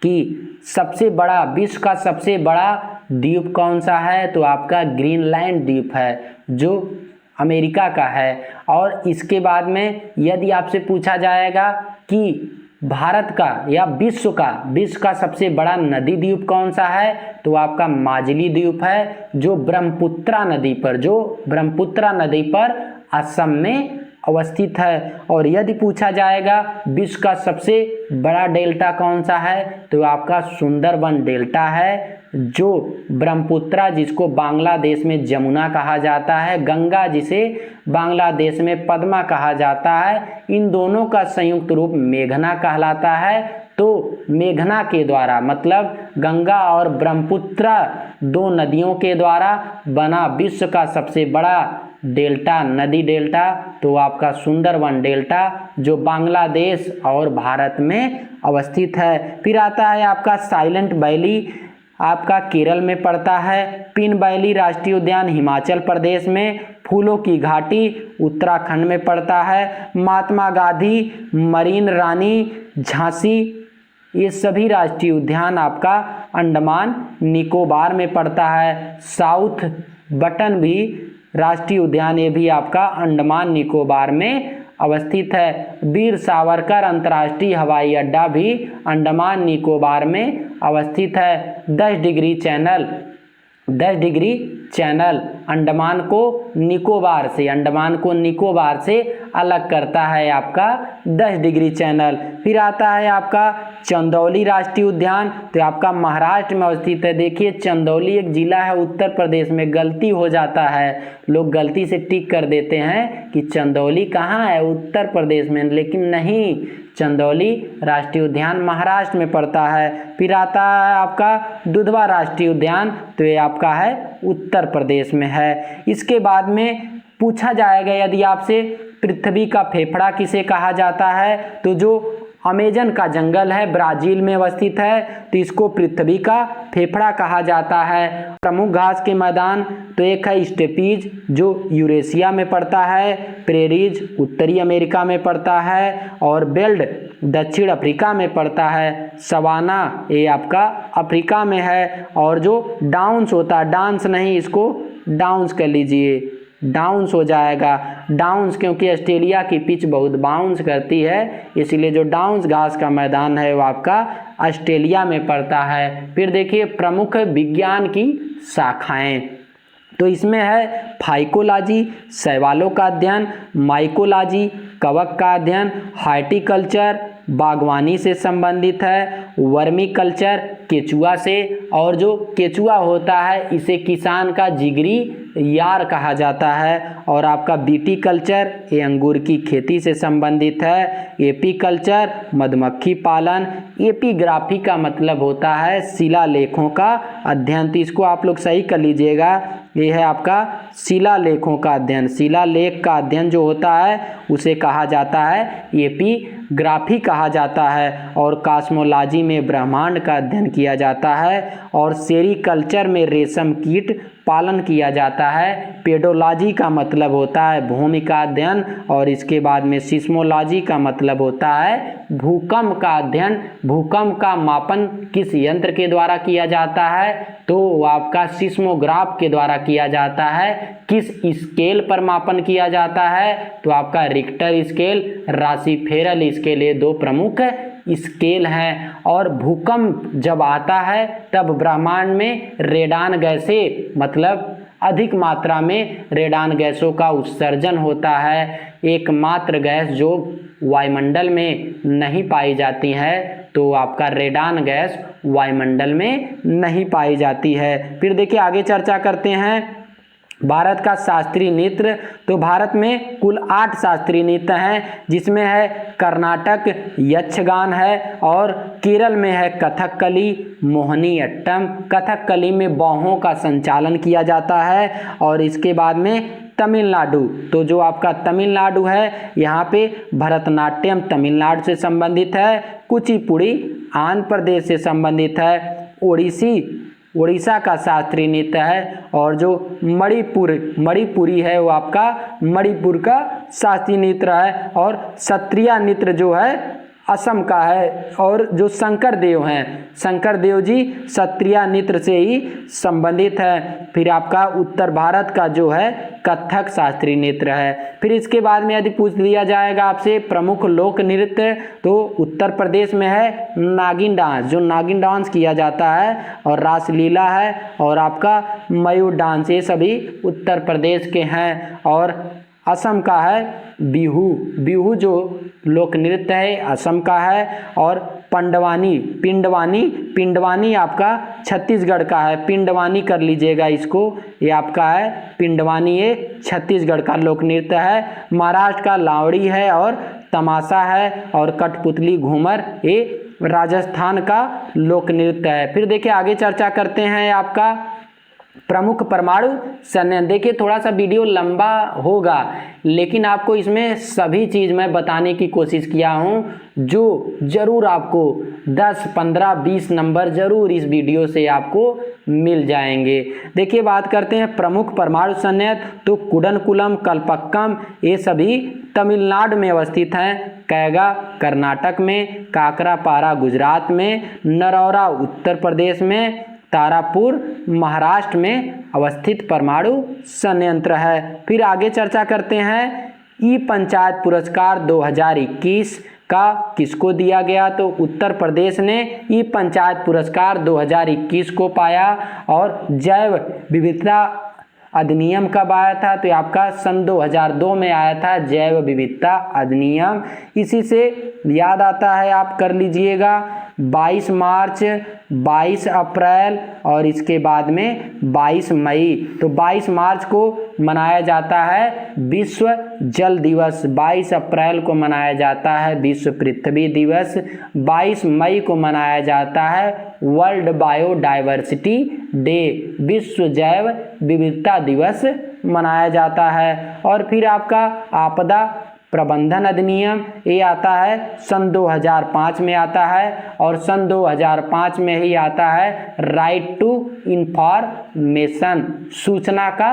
कि सबसे बड़ा विश्व का सबसे बड़ा द्वीप कौन सा है तो आपका ग्रीनलैंड द्वीप है जो अमेरिका का है। और इसके बाद में यदि आपसे पूछा जाएगा कि भारत का या विश्व का सबसे बड़ा नदी द्वीप कौन सा है तो आपका माजुली द्वीप है जो ब्रह्मपुत्रा नदी पर असम में अवस्थित है। और यदि पूछा जाएगा विश्व का सबसे बड़ा डेल्टा कौन सा है तो आपका सुंदरबन डेल्टा है जो ब्रह्मपुत्रा जिसको बांग्लादेश में जमुना कहा जाता है, गंगा जिसे बांग्लादेश में पद्मा कहा जाता है, इन दोनों का संयुक्त रूप मेघना कहलाता है। तो मेघना के द्वारा मतलब गंगा और ब्रह्मपुत्रा 2 नदियों के द्वारा बना विश्व का सबसे बड़ा डेल्टा नदी डेल्टा तो आपका सुंदरबन डेल्टा जो बांग्लादेश और भारत में अवस्थित है। फिर आता है आपका साइलेंट वैली, आपका केरल में पड़ता है। पिन वैली राष्ट्रीय उद्यान हिमाचल प्रदेश में, फूलों की घाटी उत्तराखंड में पड़ता है। महात्मा गांधी मरीन रानी झांसी ये सभी राष्ट्रीय उद्यान आपका अंडमान निकोबार में पड़ता है। साउथ बटन भी राष्ट्रीय उद्यान ये भी आपका अंडमान निकोबार में अवस्थित है। वीर सावरकर अंतर्राष्ट्रीय हवाई अड्डा भी अंडमान निकोबार में अवस्थित है। 10 डिग्री चैनल अंडमान को निकोबार से अलग करता है आपका 10 डिग्री चैनल। फिर आता है आपका चंदौली राष्ट्रीय उद्यान तो आपका महाराष्ट्र में अवस्थित है। देखिए चंदौली एक जिला है उत्तर प्रदेश में, गलती हो जाता है, लोग गलती से टिक कर देते हैं कि चंदौली कहाँ है उत्तर प्रदेश में, लेकिन नहीं, चंदौली राष्ट्रीय उद्यान महाराष्ट्र में पड़ता है। फिर आता है आपका दुधवा राष्ट्रीय उद्यान तो ये आपका है उत्तर प्रदेश में है। इसके बाद में पूछा जाएगा यदि आपसे पृथ्वी का फेफड़ा किसे कहा जाता है तो जो अमेजन का जंगल है ब्राजील में अवस्थित है तो इसको पृथ्वी का फेफड़ा कहा जाता है। प्रमुख घास के मैदान तो एक है स्टेपीज जो यूरेशिया में पड़ता है, प्रेरीज उत्तरी अमेरिका में पड़ता है और बेल्ट दक्षिण अफ्रीका में पड़ता है। सवाना ये आपका अफ्रीका में है। और जो डाउन्स होता है, डांस नहीं, इसको डाउन्स कर लीजिए, डाउन्स हो जाएगा, डाउन्स क्योंकि ऑस्ट्रेलिया की पिच बहुत बाउंस करती है इसीलिए जो डाउन्स घास का मैदान है वो आपका ऑस्ट्रेलिया में पड़ता है। फिर देखिए प्रमुख विज्ञान की शाखाएं तो इसमें है फाइकोलॉजी शैवालों का अध्ययन, माइकोलॉजी कवक का अध्ययन, हार्टिकल्चर बागवानी से संबंधित है, वर्मी कल्चर केचुआ से, और जो केचुआ होता है इसे किसान का जिगरी यार कहा जाता है। और आपका बीटी कल्चर ये अंगूर की खेती से संबंधित है, एपी कल्चर मधुमक्खी पालन, एपीग्राफी का मतलब होता है शिलालेखों का अध्ययन, तो इसको आप लोग सही कर लीजिएगा, ये है आपका शिलालेखों का अध्ययन। शिलालेख का अध्ययन जो होता है उसे कहा जाता है एपीग्राफी कहा जाता है। और कॉस्मोलॉजी में ब्रह्मांड का अध्ययन किया जाता है। और सेरीकल्चर में रेशम कीट पालन किया जाता है। पेडोलॉजी का मतलब होता है भूमि का अध्ययन और इसके बाद में सिस्मोलॉजी का मतलब होता है भूकंप का अध्ययन। भूकंप का मापन किस यंत्र के द्वारा किया जाता है? तो आपका सिस्मोग्राफ के द्वारा किया जाता है। किस स्केल पर मापन किया जाता है? तो आपका रिक्टर स्केल, राशिफेरल स्केल, ये दो प्रमुख स्केल हैं। और भूकंप जब आता है तब ब्रह्मांड में रेडान गैसें मतलब अधिक मात्रा में रेडान गैसों का उत्सर्जन होता है। एकमात्र गैस जो वायुमंडल में नहीं पाई जाती है तो आपका रेडान गैस वायुमंडल में नहीं पाई जाती है। फिर देखिए आगे चर्चा करते हैं भारत का शास्त्रीय नृत्य। तो भारत में कुल 8 शास्त्रीय नृत्य हैं, जिसमें है कर्नाटक यक्षगान है और केरल में है कथकली, मोहिनी अट्टम। कथकली में बाहों का संचालन किया जाता है। और इसके बाद में तमिलनाडु, तो जो आपका तमिलनाडु है यहाँ पे भरतनाट्यम तमिलनाडु से संबंधित है। कुचिपुड़ी आंध्र प्रदेश से संबंधित है। उड़ीसा का शास्त्रीय नृत्य है। और जो मणिपुरी है वो आपका मणिपुर का शास्त्रीय नृत्य है। और सत्रिया नृत्य जो है असम का है। और जो शंकरदेव हैं, शंकरदेव जी सत्रिया नृत्य से ही संबंधित है। फिर आपका उत्तर भारत का जो है कथक शास्त्रीय नृत्य है। फिर इसके बाद में यदि पूछ लिया जाएगा आपसे प्रमुख लोक नृत्य, तो उत्तर प्रदेश में है नागिन डांस, जो नागिन डांस किया जाता है, और रासलीला है, और आपका मयूर डांस, ये सभी उत्तर प्रदेश के हैं। और असम का है बिहू जो लोक नृत्य है असम का है। और पिंडवानी आपका छत्तीसगढ़ का है। पिंडवानी कर लीजिएगा इसको, ये आपका है पिंडवानी, ये छत्तीसगढ़ का लोक नृत्य है। महाराष्ट्र का लावड़ी है और तमाशा है। और कठपुतली घूमर ये राजस्थान का लोक नृत्य है। फिर देखिए आगे चर्चा करते हैं आपका प्रमुख परमाणु संयंत्र। देखिए थोड़ा सा वीडियो लंबा होगा, लेकिन आपको इसमें सभी चीज़ मैं बताने की कोशिश किया हूँ, जो ज़रूर आपको 10, 15, 20 नंबर ज़रूर इस वीडियो से आपको मिल जाएंगे। देखिए बात करते हैं प्रमुख परमाणु संयंत्र। तो कुडनकुलम, कल्पक्कम, ये सभी तमिलनाडु में अवस्थित हैं। कैगा कर्नाटक में, काकरापारा गुजरात में, नरौरा उत्तर प्रदेश में, तारापुर महाराष्ट्र में अवस्थित परमाणु संयंत्र है। फिर आगे चर्चा करते हैं ई पंचायत पुरस्कार 2021 का किसको दिया गया? तो उत्तर प्रदेश ने ई पंचायत पुरस्कार 2021 को पाया। और जैव विविधता अधिनियम कब आया था? तो आपका सन 2002 में आया था जैव विविधता अधिनियम। इसी से याद आता है, आप कर लीजिएगा 22 मार्च, 22 अप्रैल और इसके बाद में 22 मई। तो 22 मार्च को मनाया जाता है विश्व जल दिवस, 22 अप्रैल को मनाया जाता है विश्व पृथ्वी दिवस, 22 मई को मनाया जाता है वर्ल्ड बायोडाइवर्सिटी डे, विश्व जैव विविधता दिवस मनाया जाता है। और फिर आपका आपदा प्रबंधन अधिनियम ये आता है सन 2005 में आता है। और सन 2005 में ही आता है राइट टू इंफॉर्मेशन, सूचना का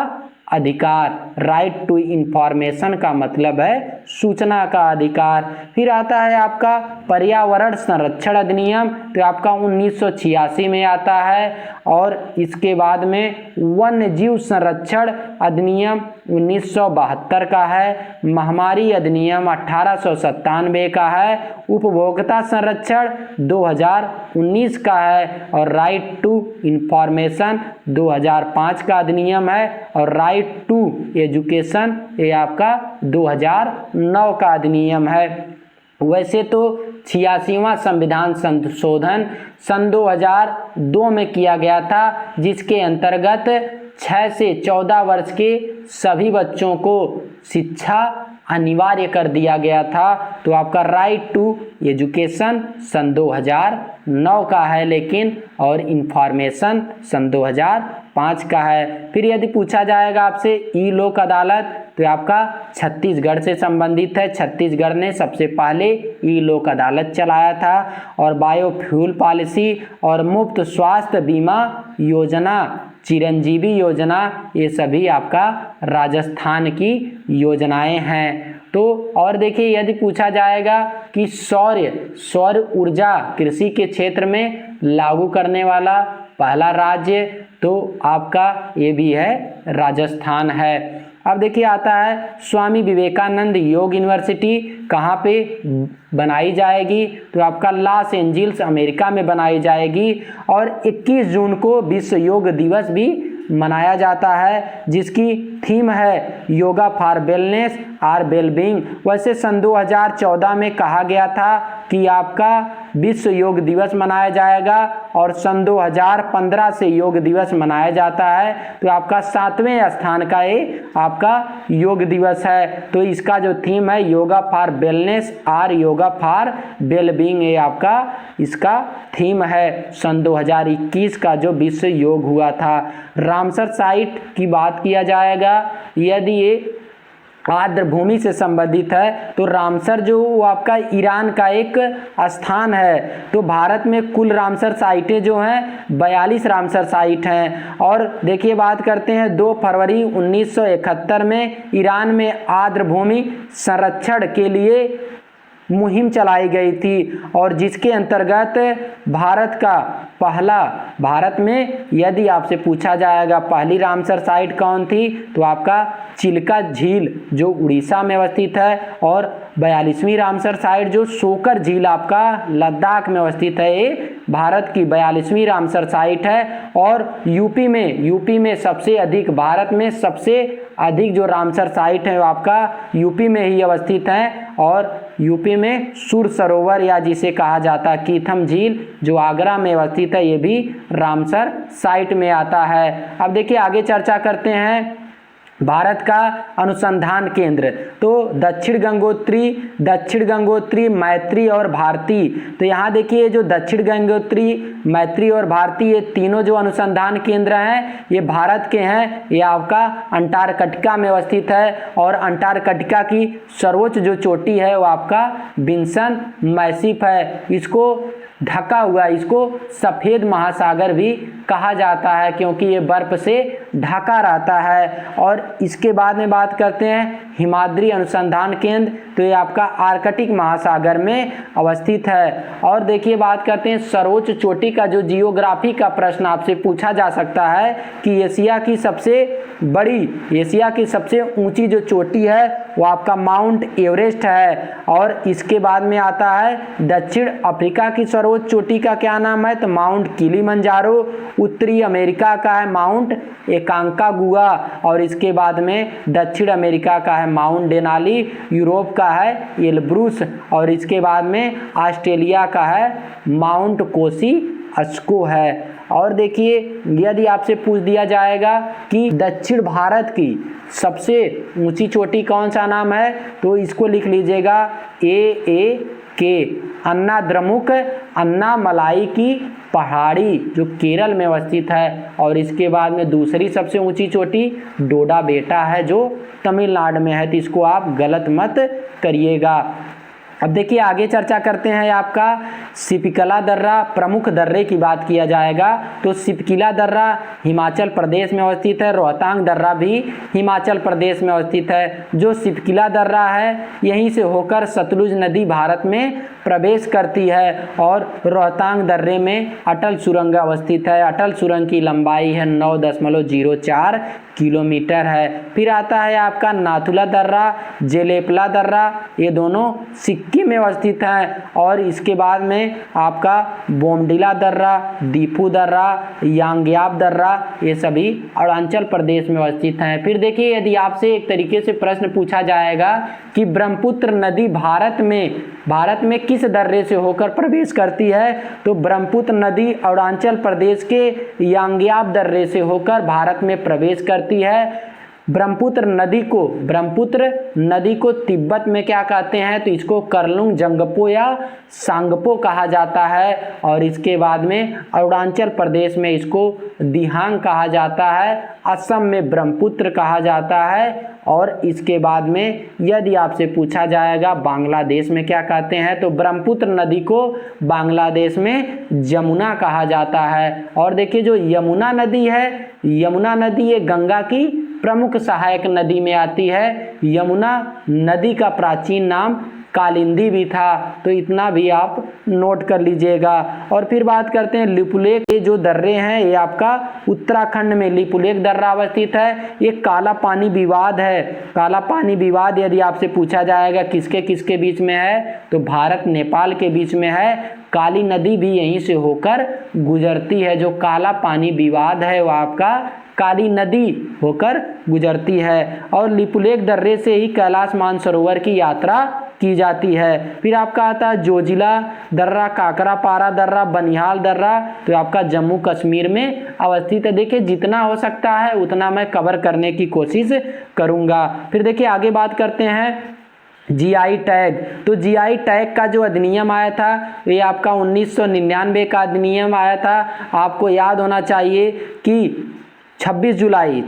अधिकार। राइट टू इंफॉर्मेशन का मतलब है सूचना का अधिकार। फिर आता है आपका पर्यावरण संरक्षण अधिनियम, तो आपका 1986 में आता है। और इसके बाद में वन्य जीव संरक्षण अधिनियम 1972 का है। महामारी अधिनियम 1897 का है। उपभोक्ता संरक्षण 2019 का है। और राइट टू इंफॉर्मेशन 2005 का अधिनियम है। और राइट टू एजुकेशन ये आपका 2009 का अधिनियम है। वैसे तो 86वां संविधान संशोधन सन 2002 में किया गया था, जिसके अंतर्गत 6 से 14 वर्ष के सभी बच्चों को शिक्षा अनिवार्य कर दिया गया था। तो आपका राइट टू एजुकेशन सन 2009 का है लेकिन, और इंफॉर्मेशन सन 2005 का है। फिर यदि पूछा जाएगा आपसे ई लोक अदालत, तो आपका छत्तीसगढ़ से संबंधित है। छत्तीसगढ़ ने सबसे पहले ई लोक अदालत चलाया था। और बायोफ्यूल पॉलिसी और मुफ्त स्वास्थ्य बीमा योजना चिरंजीवी योजना, ये सभी आपका राजस्थान की योजनाएं हैं। तो और देखिए यदि पूछा जाएगा कि सौर ऊर्जा कृषि के क्षेत्र में लागू करने वाला पहला राज्य, तो आपका ये भी है राजस्थान है। अब देखिए आता है स्वामी विवेकानंद योग यूनिवर्सिटी कहाँ पे बनाई जाएगी, तो आपका लॉस एंजिल्स अमेरिका में बनाई जाएगी। और 21 जून को विश्व योग दिवस भी मनाया जाता है, जिसकी थीम है योगा फॉर वेलनेस और वेलबींग। वैसे सन 2014 में कहा गया था कि आपका विश्व योग दिवस मनाया जाएगा और सन 2015 से योग दिवस मनाया जाता है, तो आपका 7वें स्थान का ये आपका योग दिवस है। तो इसका जो थीम है योगा फॉर वेलनेस और योगा फॉर वेलबींग, ये आपका इसका थीम है सन 2021 का जो विश्व योग हुआ था। रामसर साइट की बात किया जाएगा, यदि ये आर्द्र भूमि से संबंधित है तो रामसर जो वो आपका ईरान का एक स्थान है। तो भारत में कुल रामसर साइटें जो हैं 42 रामसर साइट हैं। और देखिए बात करते हैं 2 फरवरी 1971 में ईरान में आर्द्र भूमि संरक्षण के लिए मुहिम चलाई गई थी, और जिसके अंतर्गत भारत में यदि आपसे पूछा जाएगा पहली रामसर साइट कौन थी, तो आपका चिल्का झील जो उड़ीसा में अवस्थित है, और 42वीं रामसर साइट जो सोकर झील आपका लद्दाख में अवस्थित है, ये भारत की 42वीं रामसर साइट है। और यूपी में सबसे अधिक, भारत में सबसे अधिक जो रामसर साइट है वो आपका यूपी में ही अवस्थित है। और यूपी में सुर सरोवर या जिसे कहा जाता है कीथम झील जो आगरा में अवस्थित है, ये भी रामसर साइट में आता है। अब देखिए आगे चर्चा करते हैं भारत का अनुसंधान केंद्र। तो दक्षिण गंगोत्री, मैत्री और भारती। तो यहाँ देखिए जो दक्षिण गंगोत्री, मैत्री और भारती, ये तीनों जो अनुसंधान केंद्र हैं ये भारत के हैं। ये आपका अंटार्कटिका में अवस्थित है, और अंटार्कटिका की सर्वोच्च जो चोटी है वो आपका विंसन मैसिफ है। इसको ढका हुआ, इसको सफ़ेद महासागर भी कहा जाता है क्योंकि ये बर्फ से ढका रहता है। और इसके बाद में बात करते हैं हिमाद्री अनुसंधान केंद्र, तो ये आपका आर्कटिक महासागर में अवस्थित है। और देखिए बात करते हैं सर्वोच्च चोटी का, जो जियोग्राफी का प्रश्न आपसे पूछा जा सकता है कि एशिया की सबसे ऊंची जो चोटी है वो आपका माउंट एवरेस्ट है। और इसके बाद में आता है दक्षिण अफ्रीका की सर्वोच्च चोटी का क्या नाम है, तो माउंट किलिमंजारो। उत्तरी अमेरिका का है माउंट एकांकागुआ, और इसके बाद में दक्षिण अमेरिका का है माउंट डेनाली। यूरोप का है एल्ब्रूस, और इसके बाद में ऑस्ट्रेलिया का है माउंट कोसिअस्को है। और देखिए यदि आपसे पूछ दिया जाएगा कि दक्षिण भारत की सबसे ऊंची चोटी कौन सा नाम है, तो इसको लिख लीजिएगा AAK, अन्नाद्रमुक अन्नामलाई की पहाड़ी जो केरल में अवस्थित है। और इसके बाद में दूसरी सबसे ऊंची चोटी डोडा बेटा है जो तमिलनाडु में है, तो इसको आप गलत मत करिएगा। अब देखिए आगे चर्चा करते हैं आपका सिपकिला दर्रा, प्रमुख दर्रे की बात किया जाएगा तो सिपकिला दर्रा हिमाचल प्रदेश में अवस्थित है, रोहतांग दर्रा भी हिमाचल प्रदेश में अवस्थित है। जो सिपकिला दर्रा है यहीं से होकर सतलुज नदी भारत में प्रवेश करती है, और रोहतांग दर्रे में अटल सुरंग अवस्थित है। अटल सुरंग की लंबाई है 9.04 किलोमीटर है। फिर आता है आपका नाथुला दर्रा, जेलेपला दर्रा, ये दोनों सिक्किम में अवस्थित हैं। और इसके बाद में आपका बोमडिला दर्रा, दीफू दर्रा, यांग्याब दर्रा, ये सभी अरुणाचल प्रदेश में अवस्थित हैं। फिर देखिए यदि आपसे एक तरीके से प्रश्न पूछा जाएगा कि ब्रह्मपुत्र नदी भारत में किस दर्रे से होकर प्रवेश करती है, तो ब्रह्मपुत्र नदी अरुणाचल प्रदेश के यांग्याब दर्रे से होकर भारत में प्रवेश करती है। ब्रह्मपुत्र नदी को तिब्बत में क्या कहते हैं, तो इसको करलुंग जंगपो या सांगपो कहा जाता है। और इसके बाद में अरुणाचल प्रदेश में इसको दिहांग कहा जाता है, असम में ब्रह्मपुत्र कहा जाता है। और इसके बाद में यदि आपसे पूछा जाएगा बांग्लादेश में क्या कहते हैं, तो ब्रह्मपुत्र नदी को बांग्लादेश में जमुना कहा जाता है। और देखिए जो यमुना नदी है, यमुना नदी ये गंगा की प्रमुख सहायक नदी में आती है। यमुना नदी का प्राचीन नाम कालिंदी भी था, तो इतना भी आप नोट कर लीजिएगा। और फिर बात करते हैं लिपुलेख, ये जो दर्रे हैं ये आपका उत्तराखंड में लिपुलेख दर्रा अवस्थित है। ये काला पानी विवाद है, काला पानी विवाद यदि आपसे पूछा जाएगा किसके किसके बीच में है, तो भारत नेपाल के बीच में है। काली नदी भी यहीं से होकर गुजरती है, जो काला पानी विवाद है वो आपका काली नदी होकर गुजरती है। और लिपुलेख दर्रे से ही कैलाश मानसरोवर की यात्रा की जाती है। फिर आपका आता है जोजिला दर्रा, काकरापारा दर्रा, बनिहाल दर्रा, तो आपका जम्मू कश्मीर में अवस्थित है। देखिए जितना हो सकता है उतना मैं कवर करने की कोशिश करूँगा। फिर देखिए आगे बात करते हैं जीआई टैग। तो जीआई टैग का जो अधिनियम आया था ये आपका 1999 का अधिनियम आया था। आपको याद होना चाहिए कि 26 जुलाई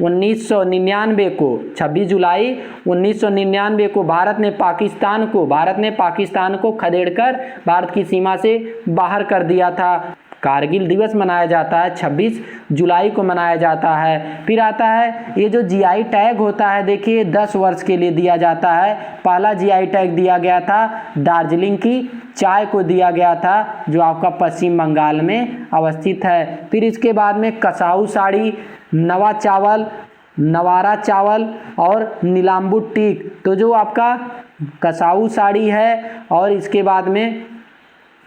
1999 को भारत ने पाकिस्तान को खदेड़कर भारत की सीमा से बाहर कर दिया था। कारगिल दिवस मनाया जाता है, 26 जुलाई को मनाया जाता है। फिर आता है ये जो जीआई टैग होता है, देखिए 10 वर्ष के लिए दिया जाता है। पहला जीआई टैग दिया गया था दार्जिलिंग की चाय को दिया गया था, जो आपका पश्चिम बंगाल में अवस्थित है। फिर इसके बाद में कसाऊ साड़ी, नवारा चावल और नीलांबू टीक, तो जो आपका कसाऊ साड़ी है और इसके बाद में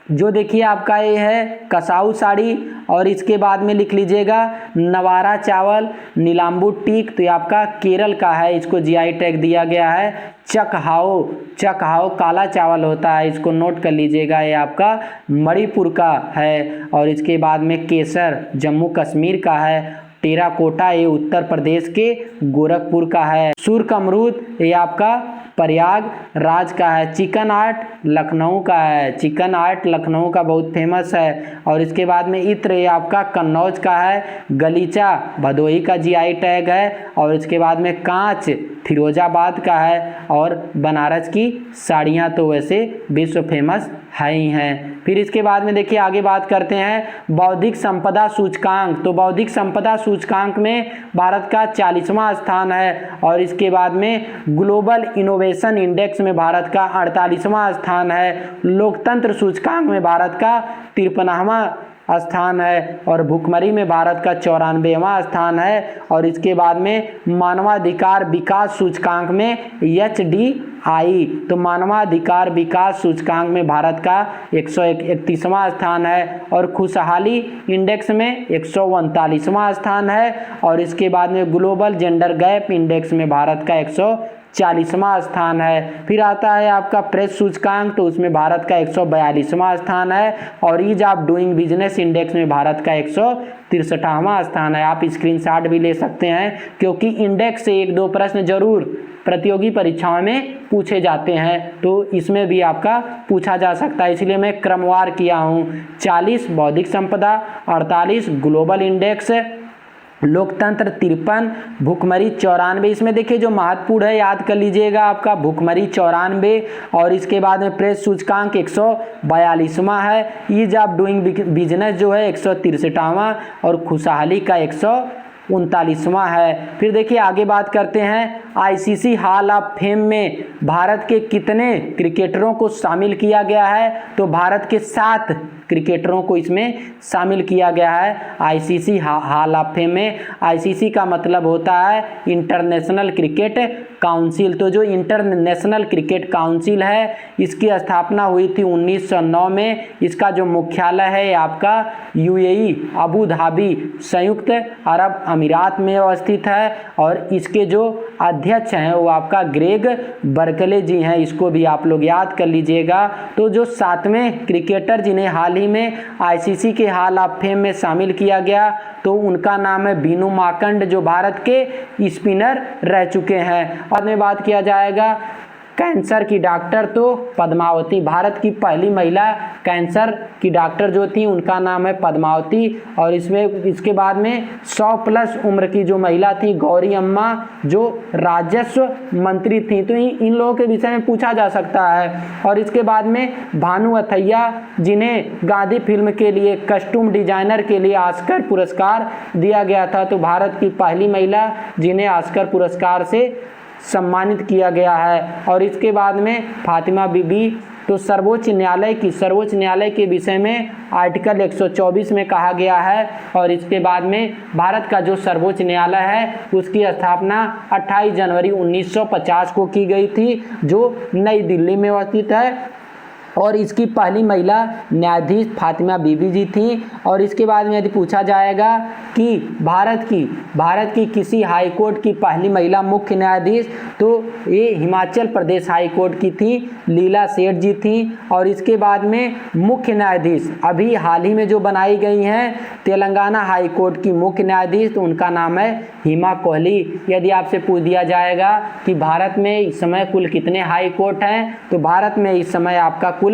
जो देखिए आपका ये है कसाऊ साड़ी और इसके बाद में लिख लीजिएगा नवारा चावल, नीलांबू टीक, तो ये आपका केरल का है, इसको जीआई टैग दिया गया है। चकहाओ काला चावल होता है, इसको नोट कर लीजिएगा, ये आपका मणिपुर का है। और इसके बाद में केसर जम्मू कश्मीर का है। टेराकोटा ये उत्तर प्रदेश के गोरखपुर का है। सुर्ख अमरूद ये आपका प्रयागराज का है। चिकन आर्ट लखनऊ का है, चिकन आर्ट लखनऊ का बहुत फेमस है। और इसके बाद में इत्र ये आपका कन्नौज का है। गलीचा भदोही का जीआई टैग है। और इसके बाद में कांच फिरोजाबाद का है। और बनारस की साड़ियाँ तो वैसे विश्व फेमस है ही हैं। फिर इसके बाद में देखिए आगे बात करते हैं बौद्धिक संपदा सूचकांक। तो बौद्धिक संपदा सूचकांक में भारत का 40वां स्थान है। और इसके बाद में ग्लोबल इनोवेशन इंडेक्स में भारत का 48वां स्थान है। लोकतंत्र सूचकांक में भारत का 53वां स्थान है। और भुखमरी में भारत का 94वां स्थान है। और इसके बाद में मानवाधिकार विकास सूचकांक में HDI, तो मानवाधिकार विकास सूचकांक में भारत का 131वां स्थान है। और खुशहाली इंडेक्स में 139वां स्थान है। और इसके बाद में ग्लोबल जेंडर गैप इंडेक्स में भारत का 140वां स्थान है। फिर आता है आपका प्रेस सूचकांक, तो उसमें भारत का 142वां स्थान है। और ease of doing business index में भारत का 163वां स्थान है। आप स्क्रीनशॉट भी ले सकते हैं, क्योंकि इंडेक्स से 1-2 प्रश्न जरूर प्रतियोगी परीक्षाओं में पूछे जाते हैं, तो इसमें भी आपका पूछा जा सकता है, इसलिए मैं क्रमवार किया हूँ। 40 बौद्धिक संपदा, 48 ग्लोबल इंडेक्स, लोकतंत्र 53, भुखमरी 94। इसमें देखिए जो महत्वपूर्ण है याद कर लीजिएगा, आपका भुखमरी 94। और इसके बाद में प्रेस सूचकांक 142वां है। ईज ऑफ डूइंग बिजनेस जो है 163वां। और खुशहाली का 139वां है। फिर देखिए आगे बात करते हैं आईसीसी हॉल ऑफ फेम में भारत के कितने क्रिकेटरों को शामिल किया गया है, तो भारत के 7 क्रिकेटरों को इसमें शामिल किया गया है आईसीसी हॉल ऑफ फेम में। आईसीसी का मतलब होता है इंटरनेशनल क्रिकेट काउंसिल। तो जो इंटरनेशनल क्रिकेट काउंसिल है इसकी स्थापना हुई थी 1909 में। इसका जो मुख्यालय है आपका यूएई अबू धाबी संयुक्त अरब अमीरात में अवस्थित है। और इसके जो अध्यक्ष हैं वो आपका ग्रेग बर्कले जी हैं, इसको भी आप लोग याद कर लीजिएगा। तो जो 7वें क्रिकेटर जिन्हें हाल ही में आईसीसी के हॉल ऑफ फेम में शामिल किया गया तो उनका नाम है बीनू माकंड, जो भारत के स्पिनर रह चुके हैं। और में बात किया जाएगा कैंसर की डॉक्टर तो पद्मावती, भारत की पहली महिला कैंसर की डॉक्टर जो थी उनका नाम है पद्मावती। और इसके बाद में 100+ उम्र की जो महिला थी गौरी अम्मा, जो राजस्व मंत्री थी। तो इन लोगों के विषय में पूछा जा सकता है। और इसके बाद में भानु अथैया, जिन्हें गांधी फिल्म के लिए कस्ट्यूम डिजाइनर के लिए ऑस्कर पुरस्कार दिया गया था, तो भारत की पहली महिला जिन्हें ऑस्कर पुरस्कार से सम्मानित किया गया है। और इसके बाद में फातिमा बीबी, तो सर्वोच्च न्यायालय के विषय में आर्टिकल 124 में कहा गया है। और इसके बाद में भारत का जो सर्वोच्च न्यायालय है उसकी स्थापना 28 जनवरी 1950 को की गई थी, जो नई दिल्ली में स्थित है। और इसकी पहली महिला न्यायाधीश फातिमा बीबी जी थी। और इसके बाद में यदि पूछा जाएगा कि भारत की किसी हाई कोर्ट की पहली महिला मुख्य न्यायाधीश, तो ये हिमाचल प्रदेश हाई कोर्ट की थी, लीला सेठ जी थी। और इसके बाद में मुख्य न्यायाधीश अभी हाल ही में जो बनाई गई हैं तेलंगाना हाई कोर्ट की मुख्य न्यायाधीश, तो उनका नाम है हिमा कोहली। यदि आपसे पूछ दिया जाएगा कि भारत में इस समय कुल कितने हाई कोर्ट हैं, तो भारत में इस समय आपका कुल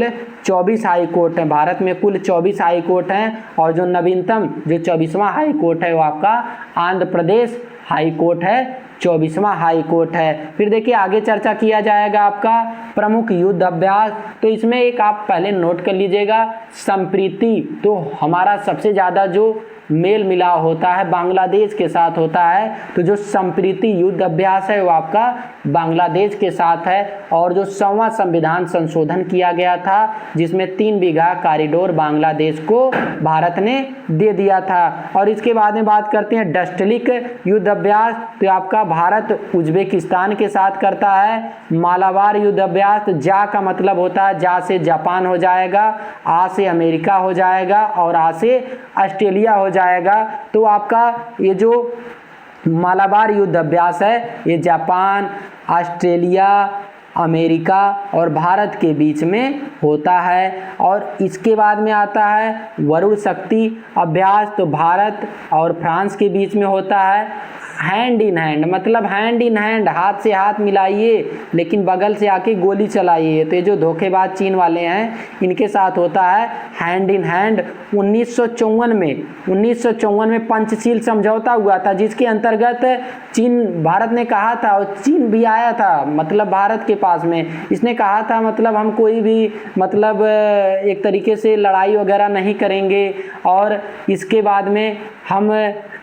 24 हाई कोर्ट हैं। भारत में कुल 24 हाई कोर्ट हैं। और जो नवीनतम जो 24वां हाई कोर्ट है वो आपका आंध्र प्रदेश हाई कोर्ट है, 24वां हाई कोर्ट है। फिर देखिए आगे चर्चा किया जाएगा आपका प्रमुख युद्ध अभ्यास। तो इसमें एक आप पहले नोट कर लीजिएगा, संप्रीति, तो हमारा सबसे ज़्यादा जो मेल मिलाव होता है बांग्लादेश के साथ होता है। तो जो संप्रीति युद्ध अभ्यास है वो आपका बांग्लादेश के साथ है। और जो 100वां संविधान संशोधन किया गया था जिसमें 3 बीघा कॉरिडोर बांग्लादेश को भारत ने दे दिया था। और इसके बाद में बात करते हैं डस्टलिक युद्ध अभ्यास, तो आपका भारत उज्बेकिस्तान के साथ करता है। मालाबार युद्ध अभ्यास, तो जा का मतलब होता है जा से जापान हो जाएगा, आ से अमेरिका हो जाएगा और आ से ऑस्ट्रेलिया हो जाएगा। तो आपका ये जो मालाबार युद्ध अभ्यास है ये जापान, ऑस्ट्रेलिया, अमेरिका और भारत के बीच में होता है। और इसके बाद में आता है वरुण शक्ति अभ्यास, तो भारत और फ्रांस के बीच में होता है। हैंड इन हैंड, मतलब हैंड इन हैंड, हाथ से हाथ मिलाइए लेकिन बगल से आके गोली चलाइए। तो ये जो धोखेबाज चीन वाले हैं इनके साथ होता है हैंड इन हैंड। 1954 में पंचशील समझौता हुआ था जिसके अंतर्गत भारत ने कहा था, और चीन भी आया था मतलब भारत के पास में, इसने कहा था मतलब हम कोई भी मतलब एक तरीके से लड़ाई वगैरह नहीं करेंगे और इसके बाद में हम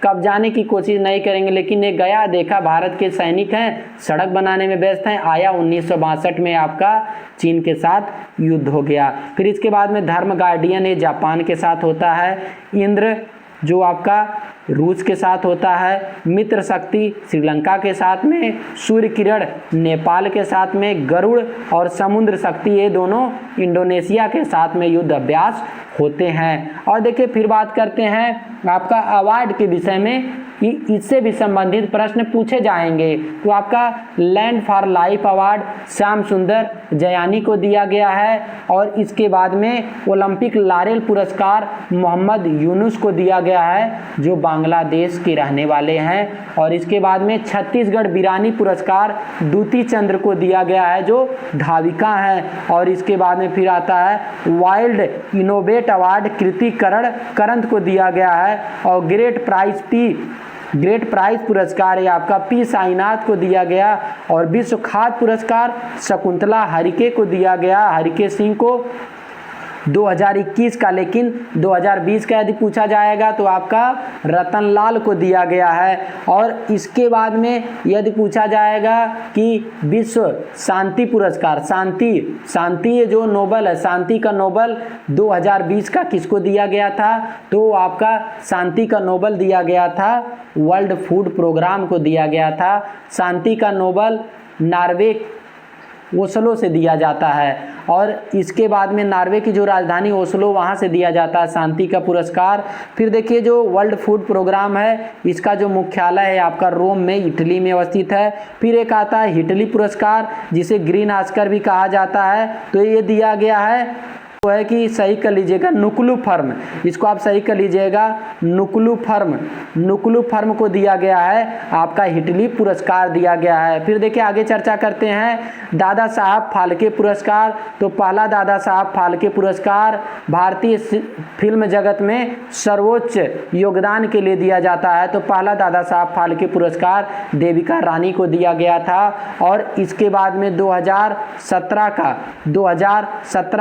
कब्जाने की कोशिश नहीं करेंगे। लेकिन ये गया, देखा भारत के सैनिक हैं सड़क बनाने में व्यस्त हैं, आया 1962 में आपका चीन के साथ युद्ध हो गया। फिर इसके बाद में धर्म गार्डियन ये जापान के साथ होता है, इंद्र जो आपका रूस के साथ होता है, मित्र शक्ति श्रीलंका के साथ में, सूर्य किरण नेपाल के साथ में, गरुड़ और समुद्र शक्ति ये दोनों इंडोनेशिया के साथ में युद्ध अभ्यास होते हैं। और देखिए फिर बात करते हैं आपका अवार्ड के विषय में, इससे भी संबंधित प्रश्न पूछे जाएंगे। तो आपका land for life award Shyam सुंदर जयानी को दिया गया है। और इसके बाद में ओलंपिक लारेल पुरस्कार मोहम्मद यूनुस को दिया गया है जो बांग्लादेश के रहने वाले हैं। और इसके बाद में छत्तीसगढ़ बिरानी पुरस्कार दूती चंद्र को दिया गया है जो धाविका हैं। और इसके बाद में फिर आता है वाइल्ड इनोवेट अवार्ड कृति करंत को दिया गया है। और ग्रेट प्राइज पुरस्कार ये आपका पी साईनाथ को दिया गया। और विश्व खाद्य पुरस्कार शकुंतला हरिके को दिया गया, हरिके सिंह को 2021 का। लेकिन 2020 का यदि पूछा जाएगा तो आपका रतनलाल को दिया गया है। और इसके बाद में यदि पूछा जाएगा कि विश्व शांति पुरस्कार, शांति ये जो नोबल है, शांति का नोबल 2020 का किसको दिया गया था, तो आपका शांति का नोबल दिया गया था वर्ल्ड फूड प्रोग्राम को दिया गया था। शांति का नोबल नॉर्वे ओस्लो से दिया जाता है। और इसके बाद में नॉर्वे की जो राजधानी ओस्लो वहाँ से दिया जाता है शांति का पुरस्कार। फिर देखिए जो वर्ल्ड फूड प्रोग्राम है इसका जो मुख्यालय है आपका रोम में इटली में अवस्थित है। फिर एक आता है इटली पुरस्कार जिसे ग्रीन ऑस्कर भी कहा जाता है, तो ये दिया गया है वो है कि सही कर लीजिएगा नुक्लू फर्म, इसको आप सही कर लीजिएगा नुक्लू फर्म को दिया गया है आपका इटली पुरस्कार दिया गया है। फिर देखिए आगे चर्चा करते हैं दादा साहब फाल्के पुरस्कार। तो पहला दादा साहब फाल्के पुरस्कार भारतीय फिल्म जगत में सर्वोच्च योगदान के लिए दिया जाता है। तो पहला दादा साहब फाल्के पुरस्कार देविका रानी को दिया गया था। और इसके बाद में 2017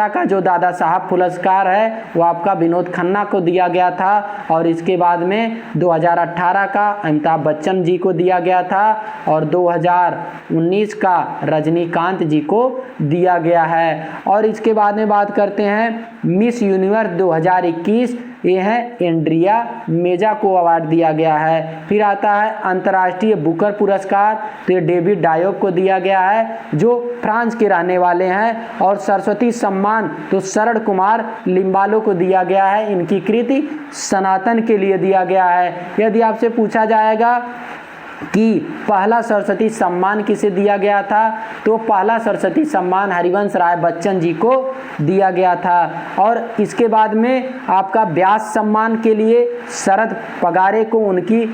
का जो दादा साहब पुरस्कार है वो आपका विनोद खन्ना को दिया गया था। और इसके बाद में 2018 का अमिताभ बच्चन जी को दिया गया था और 2019 का रजनीकांत जी को दिया गया है। और इसके बाद में बात करते हैं मिस यूनिवर्स 2021, ये है एंड्रिया मेजा को अवार्ड दिया गया है। फिर आता है अंतर्राष्ट्रीय बुकर पुरस्कार, तो ये डेविड डायोक को दिया गया है जो फ्रांस के रहने वाले हैं। और सरस्वती सम्मान तो शरण कुमार लिम्बालो को दिया गया है, इनकी कृति सनातन के लिए दिया गया है। यदि आपसे पूछा जाएगा कि पहला सरस्वती सम्मान किसे दिया गया था, तो पहला सरस्वती सम्मान हरिवंश राय बच्चन जी को दिया गया था। और इसके बाद में आपका व्यास सम्मान के लिए शरद पगारे को उनकी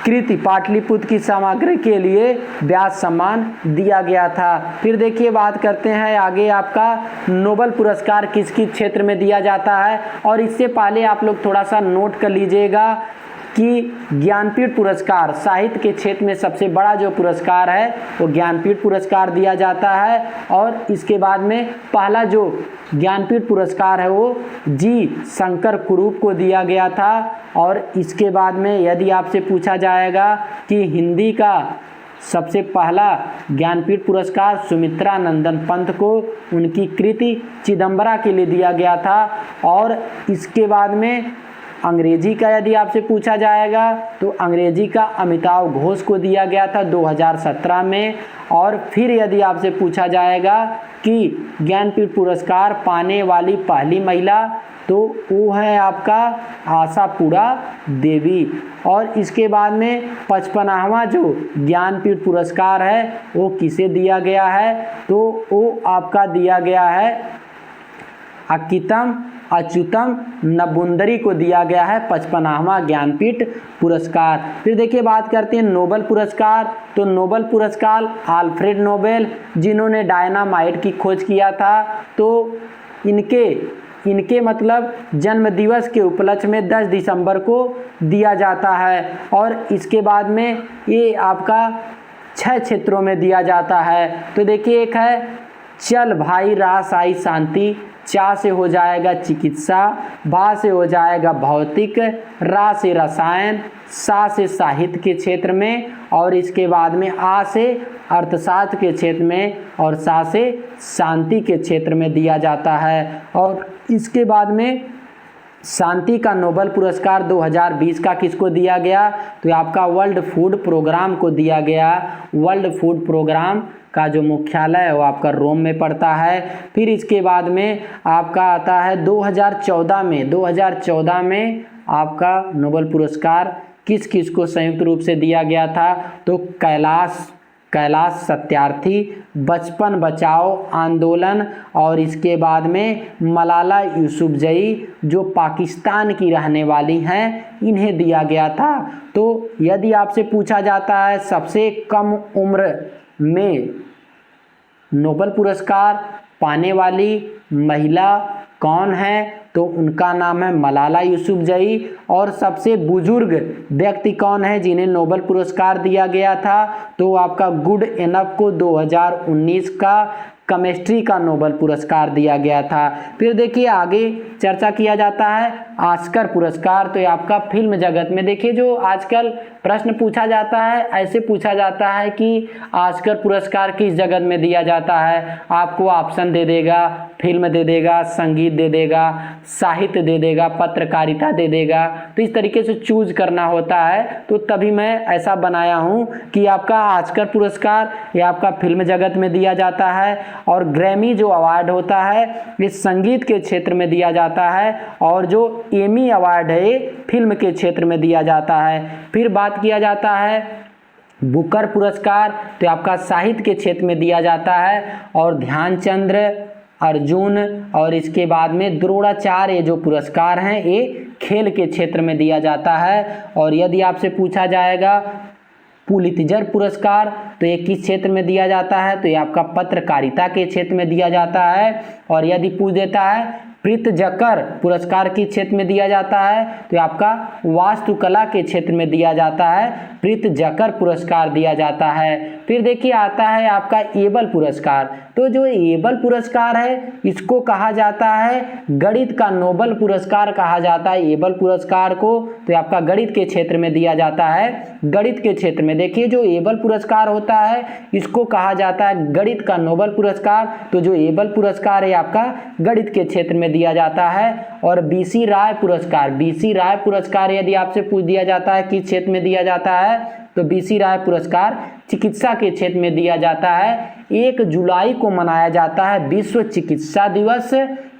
कृति पाटलिपुत्र की सामग्री के लिए व्यास सम्मान दिया गया था। फिर देखिए बात करते हैं आगे आपका नोबेल पुरस्कार किस किस क्षेत्र में दिया जाता है। और इससे पहले आप लोग थोड़ा सा नोट कर लीजिएगा कि ज्ञानपीठ पुरस्कार साहित्य के क्षेत्र में सबसे बड़ा जो पुरस्कार है वो ज्ञानपीठ पुरस्कार दिया जाता है। और इसके बाद में पहला जो ज्ञानपीठ पुरस्कार है वो जी शंकर कुरूप को दिया गया था। और इसके बाद में यदि आपसे पूछा जाएगा कि हिंदी का सबसे पहला ज्ञानपीठ पुरस्कार सुमित्रा नंदन पंत को उनकी कृति चिदम्बरा के लिए दिया गया था। और इसके बाद में अंग्रेजी का यदि आपसे पूछा जाएगा तो अंग्रेजी का अमिताभ घोष को दिया गया था 2017 में। और फिर यदि आपसे पूछा जाएगा कि ज्ञानपीठ पुरस्कार पाने वाली पहली महिला, तो वो है आपका आशापुरा देवी। और इसके बाद में 55वां जो ज्ञानपीठ पुरस्कार है वो किसे दिया गया है, तो वो आपका दिया गया है अकितम अच्युतम नबुंदरी को दिया गया है 55वां ज्ञानपीठ पुरस्कार। फिर देखिए बात करते हैं नोबेल पुरस्कार। तो नोबेल पुरस्कार आल्फ्रेड नोबेल जिन्होंने डायनामाइट की खोज किया था, तो इनके मतलब जन्म दिवस के उपलक्ष्य में 10 दिसंबर को दिया जाता है। और इसके बाद में ये आपका 6 क्षेत्रों में दिया जाता है। तो देखिए एक है चल भाई रास आई शांति, चा से हो जाएगा चिकित्सा, भा से हो जाएगा भौतिक, रा से रसायन, सा से साहित्य के क्षेत्र में, और इसके बाद में आ से अर्थशास्त्र के क्षेत्र में, और सा से शांति के क्षेत्र में दिया जाता है। और इसके बाद में शांति का नोबेल पुरस्कार 2020 का किसको दिया गया, तो आपका वर्ल्ड फूड प्रोग्राम को दिया गया। वर्ल्ड फूड प्रोग्राम का जो मुख्यालय है वो आपका रोम में पड़ता है। फिर इसके बाद में आपका आता है 2014 में आपका नोबेल पुरस्कार किस किस को संयुक्त रूप से दिया गया था, तो कैलाश सत्यार्थी, बचपन बचाओ आंदोलन, और इसके बाद में मलाला यूसुफजई जो पाकिस्तान की रहने वाली हैं, इन्हें दिया गया था। तो यदि आपसे पूछा जाता है सबसे कम उम्र में नोबेल पुरस्कार पाने वाली महिला कौन है, तो उनका नाम है मलाला यूसुफजई। और सबसे बुजुर्ग व्यक्ति कौन है जिन्हें नोबेल पुरस्कार दिया गया था, तो आपका गुड एनफ को 2019 का केमिस्ट्री का नोबेल पुरस्कार दिया गया था। फिर देखिए आगे चर्चा किया जाता है ऑस्कर पुरस्कार। तो ये आपका फिल्म जगत में देखिए जो आजकल प्रश्न पूछा जाता है, ऐसे पूछा जाता है कि ऑस्कर पुरस्कार किस जगत में दिया जाता है, आपको ऑप्शन दे देगा, फिल्म दे देगा, संगीत दे देगा, साहित्य दे देगा, पत्रकारिता दे देगा। तो इस तरीके से चूज करना होता है। तो तभी मैं ऐसा बनाया हूँ कि आपका ऑस्कर पुरस्कार ये आपका फिल्म जगत में दिया जाता है। और ग्रैमी जो अवार्ड होता है ये संगीत के क्षेत्र में दिया जाता है, और जो एमी अवार्ड है ये फिल्म के क्षेत्र में दिया जाता है। फिर बात किया जाता है बुकर पुरस्कार, तो आपका साहित्य के क्षेत्र में दिया जाता है, और ध्यानचंद्र, अर्जुन और इसके बाद में द्रोणाचार्य जो पुरस्कार हैं ये खेल के क्षेत्र में दिया जाता है। और यदि आपसे पूछा जाएगा पुलित्जर पुरस्कार तो ये किस क्षेत्र में दिया जाता है, तो ये आपका पत्रकारिता के क्षेत्र में दिया जाता है। और यदि पूछ देता है प्रित्जकर पुरस्कार किस क्षेत्र में दिया जाता है, तो आपका वास्तुकला के क्षेत्र में दिया जाता है, प्रित्जकर पुरस्कार दिया जाता है। फिर देखिए आता है आपका एबल पुरस्कार, तो जो एबल पुरस्कार है इसको कहा जाता है गणित का नोबल पुरस्कार कहा जाता है एबल पुरस्कार को, तो आपका गणित के क्षेत्र में दिया जाता है। गणित के क्षेत्र में देखिए जो एबल पुरस्कार होता है इसको कहा जाता है गणित का नोबल पुरस्कार, तो जो एबल पुरस्कार है आपका गणित के क्षेत्र में दिया जाता है। और बीसी राय पुरस्कार, बीसी राय पुरस्कार यदि आपसे पूछ दिया जाता है किस क्षेत्र में दिया जाता है, तो बीसी राय पुरस्कार चिकित्सा के क्षेत्र में दिया जाता है। 1 जुलाई को मनाया जाता है विश्व चिकित्सा दिवस,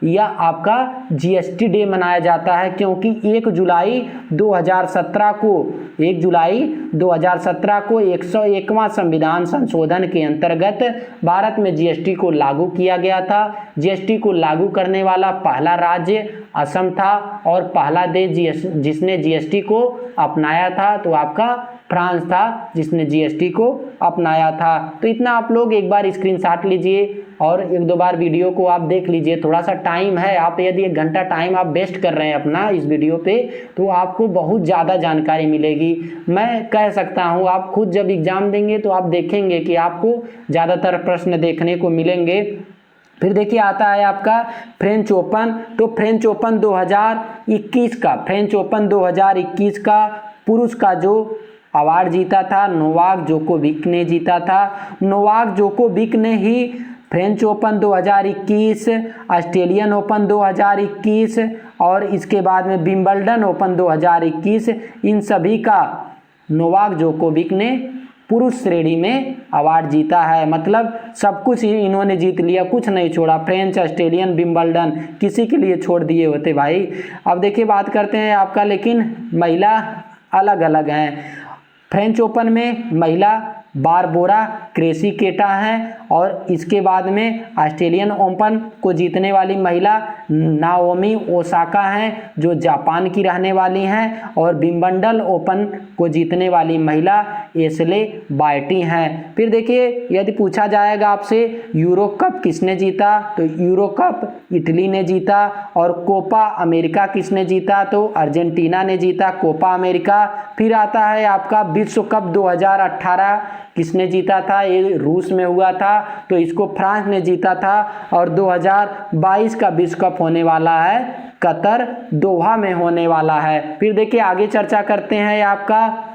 या आपका जीएसटी डे मनाया जाता है, क्योंकि 1 जुलाई 2017 को 101वां संविधान संशोधन के अंतर्गत भारत में जीएसटी को लागू किया गया था। जीएसटी को लागू करने वाला पहला राज्य असम था, और पहला देश जिसने जीएसटी को अपनाया था तो आपका फ्रांस था जिसने जीएसटी को अपनाया था। तो इतना आप लोग एक बार स्क्रीनशॉट लीजिए और 1-2 बार वीडियो को आप देख लीजिए। थोड़ा सा टाइम है, आप यदि 1 घंटा टाइम आप वेस्ट कर रहे हैं अपना इस वीडियो पे तो आपको बहुत ज़्यादा जानकारी मिलेगी। मैं कह सकता हूँ आप खुद जब एग्ज़ाम देंगे तो आप देखेंगे कि आपको ज़्यादातर प्रश्न देखने को मिलेंगे। फिर देखिए आता है आपका फ्रेंच ओपन, तो फ्रेंच ओपन 2021 का, फ्रेंच ओपन 2021 का पुरुष का जो अवार्ड जीता था नोवाक जोकोविक ने जीता था। नोवाक जोकोविक ने ही फ्रेंच ओपन 2021, ऑस्ट्रेलियन ओपन 2021 और इसके बाद में विंबलडन ओपन 2021, इन सभी का नोवाक जोकोविक ने पुरुष श्रेणी में अवार्ड जीता है। मतलब सब कुछ इन्होंने जीत लिया, कुछ नहीं छोड़ा। फ्रेंच, ऑस्ट्रेलियन, विंबलडन किसी के लिए छोड़ दिए होते भाई। अब देखिए बात करते हैं आपका, लेकिन महिला अलग अलग हैं। फ्रेंच ओपन में महिला बारबोरा क्रेसिकेटा हैं, और इसके बाद में ऑस्ट्रेलियन ओपन को जीतने वाली महिला नाओमी ओसाका हैं जो जापान की रहने वाली हैं, और विंबलडन ओपन को जीतने वाली महिला एशले बार्टी हैं। फिर देखिए यदि पूछा जाएगा आपसे यूरो कप किसने जीता, तो यूरो कप इटली ने जीता, और कोपा अमेरिका किसने जीता, तो अर्जेंटीना ने जीता कोपा अमेरिका। फिर आता है आपका विश्व कप 2018 किसने जीता था, ये रूस में हुआ था तो इसको फ्रांस ने जीता था। और 2022 का विश्व कप होने वाला है कतर दोहा में होने वाला है। फिर देखिए आगे चर्चा करते हैं आपका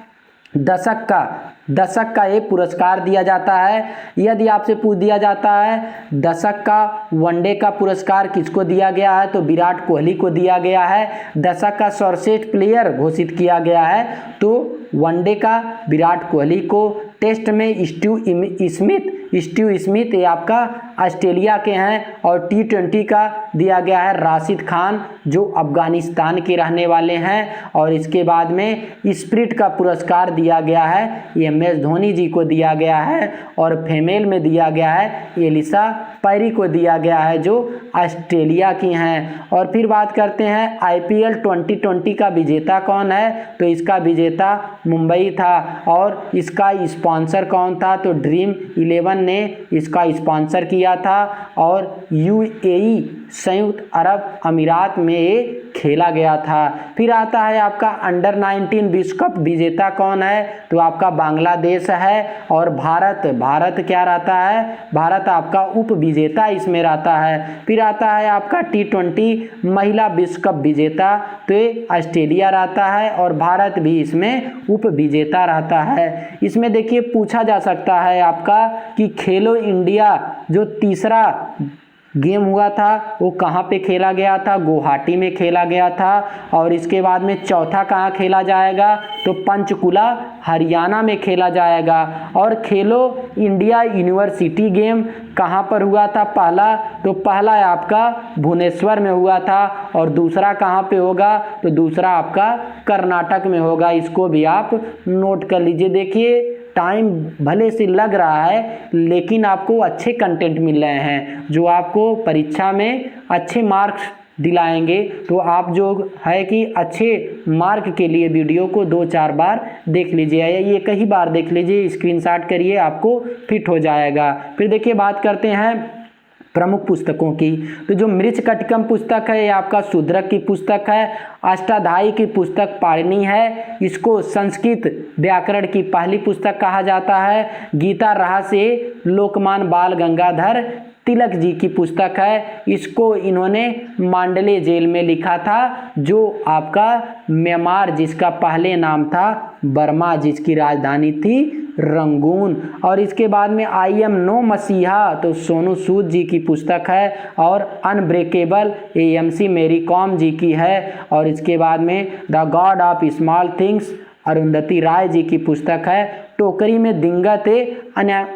दशक का एक पुरस्कार दिया जाता है। यदि आपसे पूछ दिया जाता है दशक का वनडे का पुरस्कार किसको दिया गया है, तो विराट कोहली को दिया गया है। दशक का सर्वश्रेष्ठ प्लेयर घोषित किया गया है तो वनडे का विराट कोहली को, टेस्ट में स्टीव स्मिथ ये आपका ऑस्ट्रेलिया के हैं, और T20 का दिया गया है राशिद खान जो अफगानिस्तान के रहने वाले हैं। और इसके बाद में स्प्रिट का पुरस्कार दिया गया है MS धोनी जी को दिया गया है, और फीमेल में दिया गया है एलिसा पैरी को दिया गया है जो ऑस्ट्रेलिया की हैं। और फिर बात करते हैं IPL 2020 का विजेता कौन है, तो इसका विजेता मुंबई था, और इसका स्पॉन्सर कौन था, तो ड्रीम 11 ने इसका स्पॉन्सर किया था, और UAE संयुक्त अरब अमीरात में ये खेला गया था। फिर आता है आपका अंडर 19 विश्व कप विजेता कौन है, तो आपका बांग्लादेश है, और भारत क्या रहता है, भारत आपका उप विजेता इसमें रहता है। फिर आता है आपका T20 महिला विश्व कप विजेता, तो ये ऑस्ट्रेलिया रहता है, और भारत भी इसमें उप विजेता रहता है। इसमें देखिए पूछा जा सकता है आपका कि खेलो इंडिया जो तीसरा गेम हुआ था वो कहाँ पे खेला गया था, गुवाहाटी में खेला गया था। और इसके बाद में चौथा कहाँ खेला जाएगा, तो पंचकुला हरियाणा में खेला जाएगा। और खेलो इंडिया यूनिवर्सिटी गेम कहाँ पर हुआ था पहला, तो पहला आपका भुवनेश्वर में हुआ था। और दूसरा कहाँ पे होगा, तो दूसरा आपका कर्नाटक में होगा। इसको भी आप नोट कर लीजिए। देखिए टाइम भले से लग रहा है लेकिन आपको अच्छे कंटेंट मिल रहे हैं जो आपको परीक्षा में अच्छे मार्क्स दिलाएंगे। तो आप जो है कि अच्छे मार्क के लिए वीडियो को 2-4 बार देख लीजिए, ये कई बार देख लीजिए, स्क्रीनशॉट करिए, आपको फिट हो जाएगा। फिर देखिए बात करते हैं प्रमुख पुस्तकों की। तो जो मृच्छकटिकम पुस्तक है ये आपका शूद्रक की पुस्तक है। अष्टाध्यायी की पुस्तक पाणिनि है, इसको संस्कृत व्याकरण की पहली पुस्तक कहा जाता है। गीता रहस्य लोकमान बाल गंगाधर तिलक जी की पुस्तक है, इसको इन्होंने मांडले जेल में लिखा था, जो आपका म्यांमार जिसका पहले नाम था बर्मा, जिसकी राजधानी थी रंगून। और इसके बाद में आई एम नो मसीहा तो सोनू सूद जी की पुस्तक है। और अनब्रेकेबल AMC मेरी कॉम जी की है। और इसके बाद में the God of Small Things Arundhati Roy ji की पुस्तक है। टोकरी में दिंगत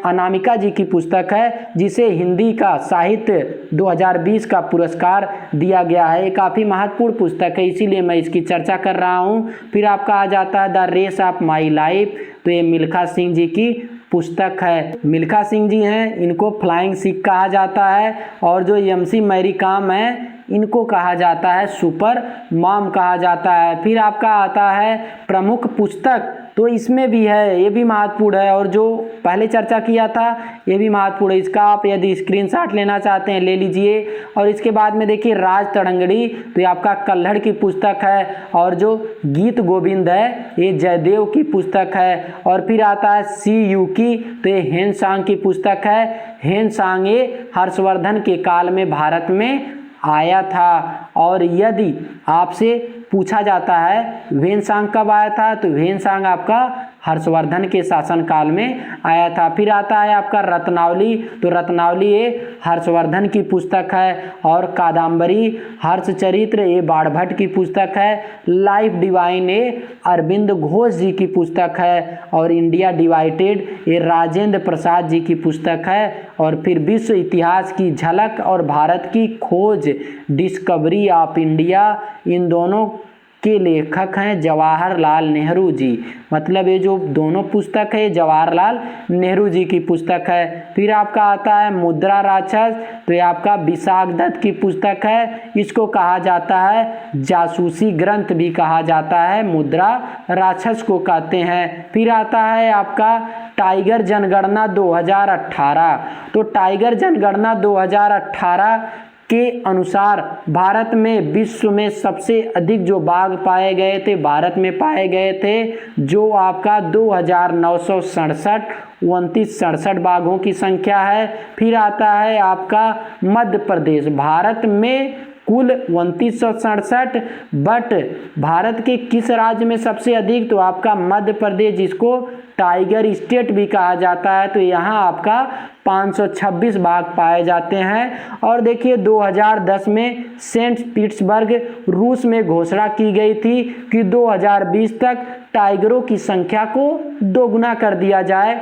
अनामिका जी की पुस्तक है, जिसे हिंदी का साहित्य 2020 का पुरस्कार दिया गया है। ये काफ़ी महत्वपूर्ण पुस्तक है इसीलिए मैं इसकी चर्चा कर रहा हूँ। फिर आपका आ जाता है the race of my life, तो ये मिल्खा सिंह जी की पुस्तक है। मिल्खा सिंह जी हैं, इनको फ्लाइंग सिख कहा जाता है। और जो MC मैरी कॉम है इनको कहा जाता है सुपर मॉम कहा जाता है। फिर आपका आता है प्रमुख पुस्तक, तो इसमें भी है, ये भी महत्वपूर्ण है। और जो पहले चर्चा किया था ये भी महत्वपूर्ण है, इसका आप यदि स्क्रीनशॉट लेना चाहते हैं ले लीजिए। और इसके बाद में देखिए राज तरंगड़ी, तो ये आपका कल्हड़ की पुस्तक है। और जो गीत गोविंद है ये जयदेव की पुस्तक है। और फिर आता है CU की, तो ये हेनसांग की पुस्तक है। हेनसांग ये हर्षवर्धन के काल में भारत में आया था। और यदि आपसे पूछा जाता है वेनसांग कब आया था, तो वेनसांग आपका हर्षवर्धन के शासनकाल में आया था। फिर आता है आपका रत्नावली, तो रत्नावली ये हर्षवर्धन की पुस्तक है। और कादम्बरी हर्षचरित्र ये बाणभट्ट की पुस्तक है। लाइफ डिवाइन ये अरविंद घोष जी की पुस्तक है। और इंडिया डिवाइडेड ये राजेंद्र प्रसाद जी की पुस्तक है। और फिर विश्व इतिहास की झलक और भारत की खोज डिस्कवरी ऑफ इंडिया, इन दोनों के लेखक हैं जवाहरलाल नेहरू जी। मतलब ये जो दोनों पुस्तक है जवाहरलाल नेहरू जी की पुस्तक है। फिर आपका आता है मुद्रा राक्षस, तो ये आपका विशाख दत्त की पुस्तक है। इसको कहा जाता है जासूसी ग्रंथ भी कहा जाता है, मुद्रा राक्षस को कहते हैं। फिर आता है आपका टाइगर जनगणना 2018, तो टाइगर जनगणना 2018 के अनुसार भारत में विश्व में सबसे अधिक जो बाघ पाए गए थे भारत में पाए गए थे, जो आपका 2967 बाघों की संख्या है। फिर आता है आपका मध्य प्रदेश, भारत में कुल 2967, बट भारत के किस राज्य में सबसे अधिक, तो आपका मध्य प्रदेश, जिसको टाइगर स्टेट भी कहा जाता है। तो यहाँ आपका 526 बाघ पाए जाते हैं। और देखिए 2010 में सेंट पीटर्सबर्ग रूस में घोषणा की गई थी कि 2020 तक टाइगरों की संख्या को दोगुना कर दिया जाए।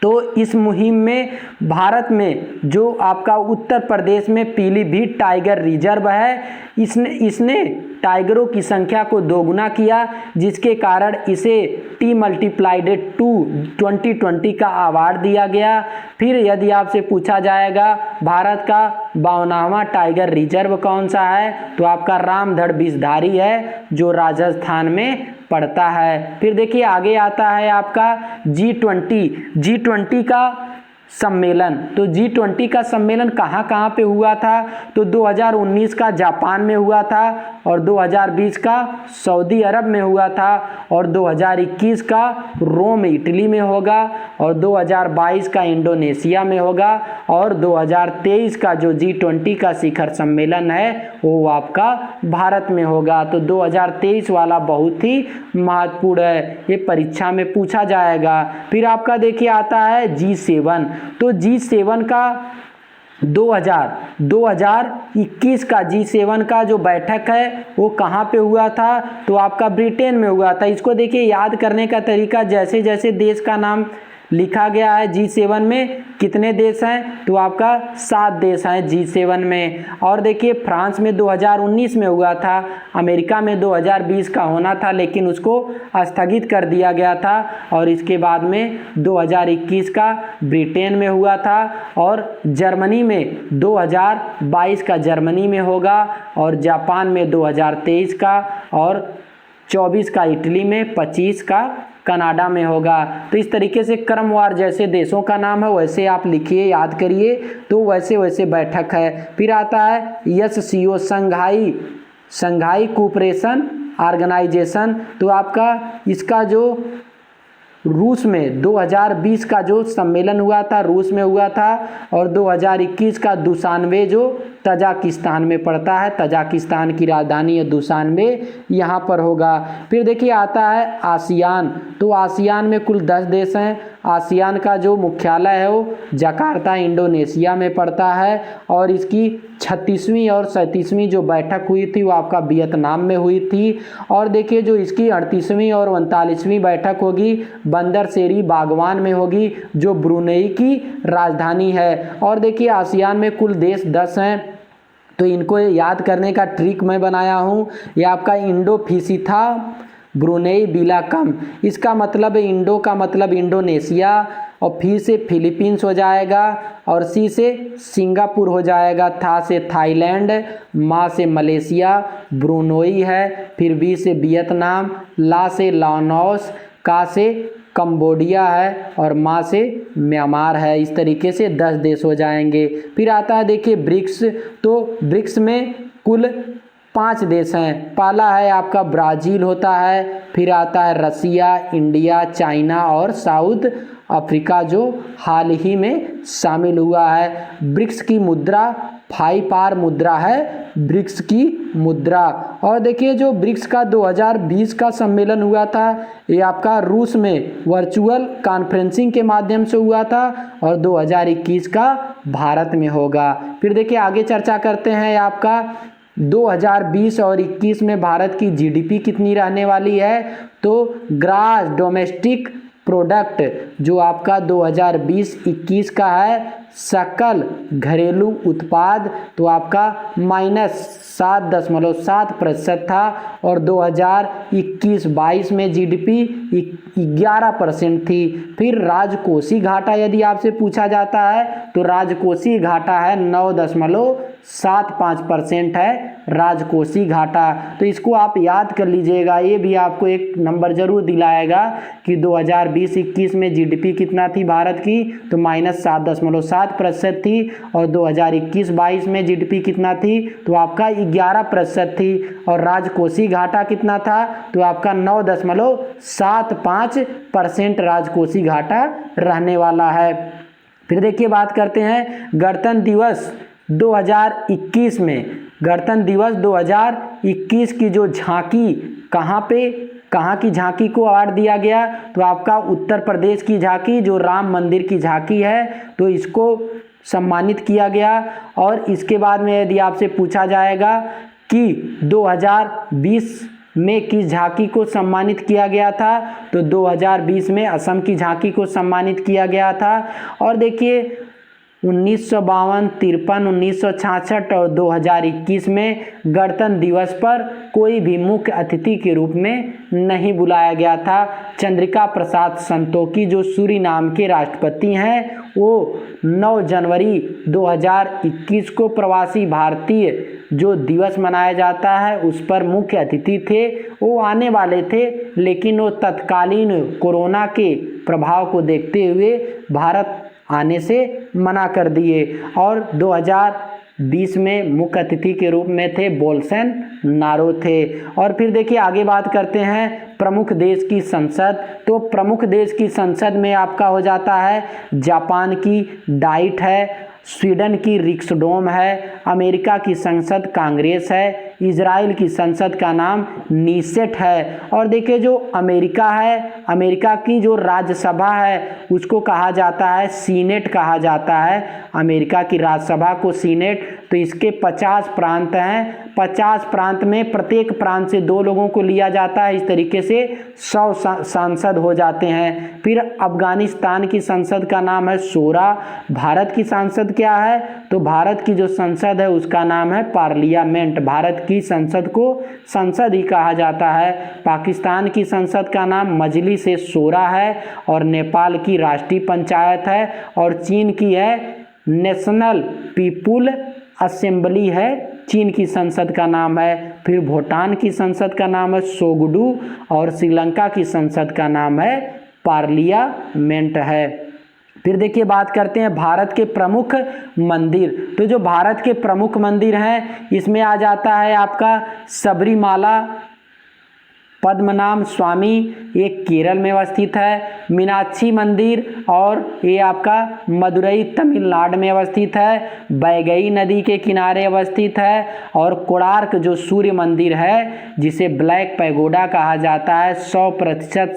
तो इस मुहिम में भारत में जो आपका उत्तर प्रदेश में पीलीभीत टाइगर रिजर्व है, इसने टाइगरों की संख्या को दोगुना किया, जिसके कारण इसे T×2 2020 का अवार्ड दिया गया। फिर यदि आपसे पूछा जाएगा भारत का 52वां टाइगर रिजर्व कौन सा है, तो आपका रामगढ़ विषधारी है, जो राजस्थान में पड़ता है। फिर देखिए आगे आता है आपका G20 का सम्मेलन। तो G20 का सम्मेलन कहाँ कहाँ पे हुआ था, तो 2019 का जापान में हुआ था, और 2020 का सऊदी अरब में हुआ था, और 2021 का रोम इटली में होगा, और 2022 का इंडोनेशिया में होगा, और 2023 का जो G20 का शिखर सम्मेलन है वो आपका भारत में होगा। तो 2023 वाला बहुत ही महत्वपूर्ण है, ये परीक्षा में पूछा जाएगा। फिर आपका देखिए आता है G7, तो G7 का 2021 का G7 का जो बैठक है वो कहाँ पे हुआ था, तो आपका ब्रिटेन में हुआ था। इसको देखिए याद करने का तरीका, जैसे जैसे देश का नाम लिखा गया है G7 में कितने देश हैं, तो आपका 7 देश हैं G7 में। और देखिए फ्रांस में 2019 में हुआ था, अमेरिका में 2020 का होना था लेकिन उसको स्थगित कर दिया गया था, और इसके बाद में 2021 का ब्रिटेन में हुआ था, और जर्मनी में 2022 का जर्मनी में होगा, और जापान में 2023 का, और 24 का इटली में, 25 का कनाडा में होगा। तो इस तरीके से क्रमवार जैसे देशों का नाम है वैसे आप लिखिए, याद करिए, तो वैसे वैसे बैठक है। फिर आता है SCO, संघाई कोऑपरेशन ऑर्गेनाइजेशन। तो आपका इसका जो रूस में 2020 का जो सम्मेलन हुआ था रूस में हुआ था, और 2021 का दुशानबे जो तजाकिस्तान में पड़ता है, तजाकिस्तान की राजधानी है दुशानबे, यहाँ पर होगा। फिर देखिए आता है आसियान। तो आसियान में कुल 10 देश हैं। आसियान का जो मुख्यालय है वो जकार्ता इंडोनेशिया में पड़ता है, और इसकी 36वीं और 37वीं जो बैठक हुई थी वो आपका वियतनाम में हुई थी। और देखिए जो इसकी 38वीं और 39वीं बैठक होगी बंदर शेरी बागवान में होगी, जो ब्रुनेई की राजधानी है। और देखिए आसियान में कुल देश 10 हैं, तो इनको याद करने का ट्रिक मैं बनाया हूँ। ये आपका इंडोफिसी था, ब्रुनेई बिलाकम, इसका मतलब इंडो का मतलब इंडोनेशिया, और फी से फिलीपींस हो जाएगा, और सी से सिंगापुर हो जाएगा, था से थाईलैंड, मा से मलेशिया, ब्रुनोई है, फिर बी से वियतनाम, ला से लाओस, का से कंबोडिया है, और मा से म्यांमार है। इस तरीके से 10 देश हो जाएंगे। फिर आता है देखिए ब्रिक्स। तो ब्रिक्स में कुल 5 देश हैं। पहला है आपका ब्राज़ील होता है, फिर आता है रसिया, इंडिया, चाइना और साउथ अफ्रीका जो हाल ही में शामिल हुआ है। ब्रिक्स की मुद्रा 5R मुद्रा है, ब्रिक्स की मुद्रा। और देखिए जो ब्रिक्स का 2020 का सम्मेलन हुआ था ये आपका रूस में वर्चुअल कॉन्फ्रेंसिंग के माध्यम से हुआ था, और 2021 का भारत में होगा। फिर देखिए आगे चर्चा करते हैं आपका 2020 और 21 में भारत की GDP कितनी रहने वाली है। तो ग्रॉस डोमेस्टिक प्रोडक्ट जो आपका 2020-21 का है, सकल घरेलू उत्पाद, तो आपका -7.7% था, और 2021-22 में GDP 11% थी। फिर राजकोषीय घाटा यदि आपसे पूछा जाता है तो राजकोषीय घाटा है 9.75% है राजकोषीय घाटा। तो इसको आप याद कर लीजिएगा, ये भी आपको एक नंबर जरूर दिलाएगा कि 2020-21 में GDP कितना थी भारत की, तो -7.7% थी, और 2021-22 में GDP कितना थी, तो आपका 11% थी, और राजकोषीय घाटा कितना था, तो आपका 9.75% राजकोषीय घाटा रहने वाला है। फिर देखिए बात करते हैं गणतंत्र दिवस 2021 में। गणतंत्र दिवस 2021 की जो झांकी कहाँ की झांकी को अवार्ड दिया गया, तो आपका उत्तर प्रदेश की झांकी जो राम मंदिर की झांकी है, तो इसको सम्मानित किया गया। और इसके बाद में यदि आपसे पूछा जाएगा कि 2020 में किस झांकी को सम्मानित किया गया था, तो 2020 में असम की झांकी को सम्मानित किया गया था। और देखिए 1952, 53, 1966 और 2021 में गणतंत्र दिवस पर कोई भी मुख्य अतिथि के रूप में नहीं बुलाया गया था। चंद्रिका प्रसाद संतोखी जो सूरीनाम के राष्ट्रपति हैं, वो 9 जनवरी 2021 को प्रवासी भारतीय जो दिवस मनाया जाता है उस पर मुख्य अतिथि थे। वो आने वाले थे लेकिन वो तत्कालीन कोरोना के प्रभाव को देखते हुए भारत आने से मना कर दिए। और 2020 में मुख्य अतिथि के रूप में थे बोल्सोनारो थे। और फिर देखिए आगे बात करते हैं प्रमुख देश की संसद। तो प्रमुख देश की संसद में आपका हो जाता है जापान की डाइट है, स्वीडन की रिक्सडोम है, अमेरिका की संसद कांग्रेस है, इजराइल की संसद का नाम नीसेट है। और देखिए जो अमेरिका है, अमेरिका की जो राज्यसभा है उसको कहा जाता है सीनेट कहा जाता है, अमेरिका की राज्यसभा को सीनेट। तो इसके 50 प्रांत हैं, 50 प्रांत में प्रत्येक प्रांत से 2 लोगों को लिया जाता है, इस तरीके से 100 सांसद हो जाते हैं। फिर अफगानिस्तान की संसद का नाम है शोरा। भारत की संसद क्या है, तो भारत की जो संसद है उसका नाम है पार्लियामेंट, भारत की संसद को संसद ही कहा जाता है। पाकिस्तान की संसद का नाम मजलिस ए शोरा है, और नेपाल की राष्ट्रीय पंचायत है, और चीन की है नेशनल पीपुल असेंबली है, चीन की संसद का नाम है। फिर भूटान की संसद का नाम है सोगडू, और श्रीलंका की संसद का नाम है पार्लियामेंट है। फिर देखिए बात करते हैं भारत के प्रमुख मंदिर। तो जो भारत के प्रमुख मंदिर हैं इसमें आ जाता है आपका सबरीमाला पद्मनाभ स्वामी, ये केरल में अवस्थित है। मीनाक्षी मंदिर, और ये आपका मदुरई तमिलनाडु में अवस्थित है। बैगई नदी के किनारे अवस्थित है। और कोणार्क जो सूर्य मंदिर है जिसे ब्लैक पैगोडा कहा जाता है, 100%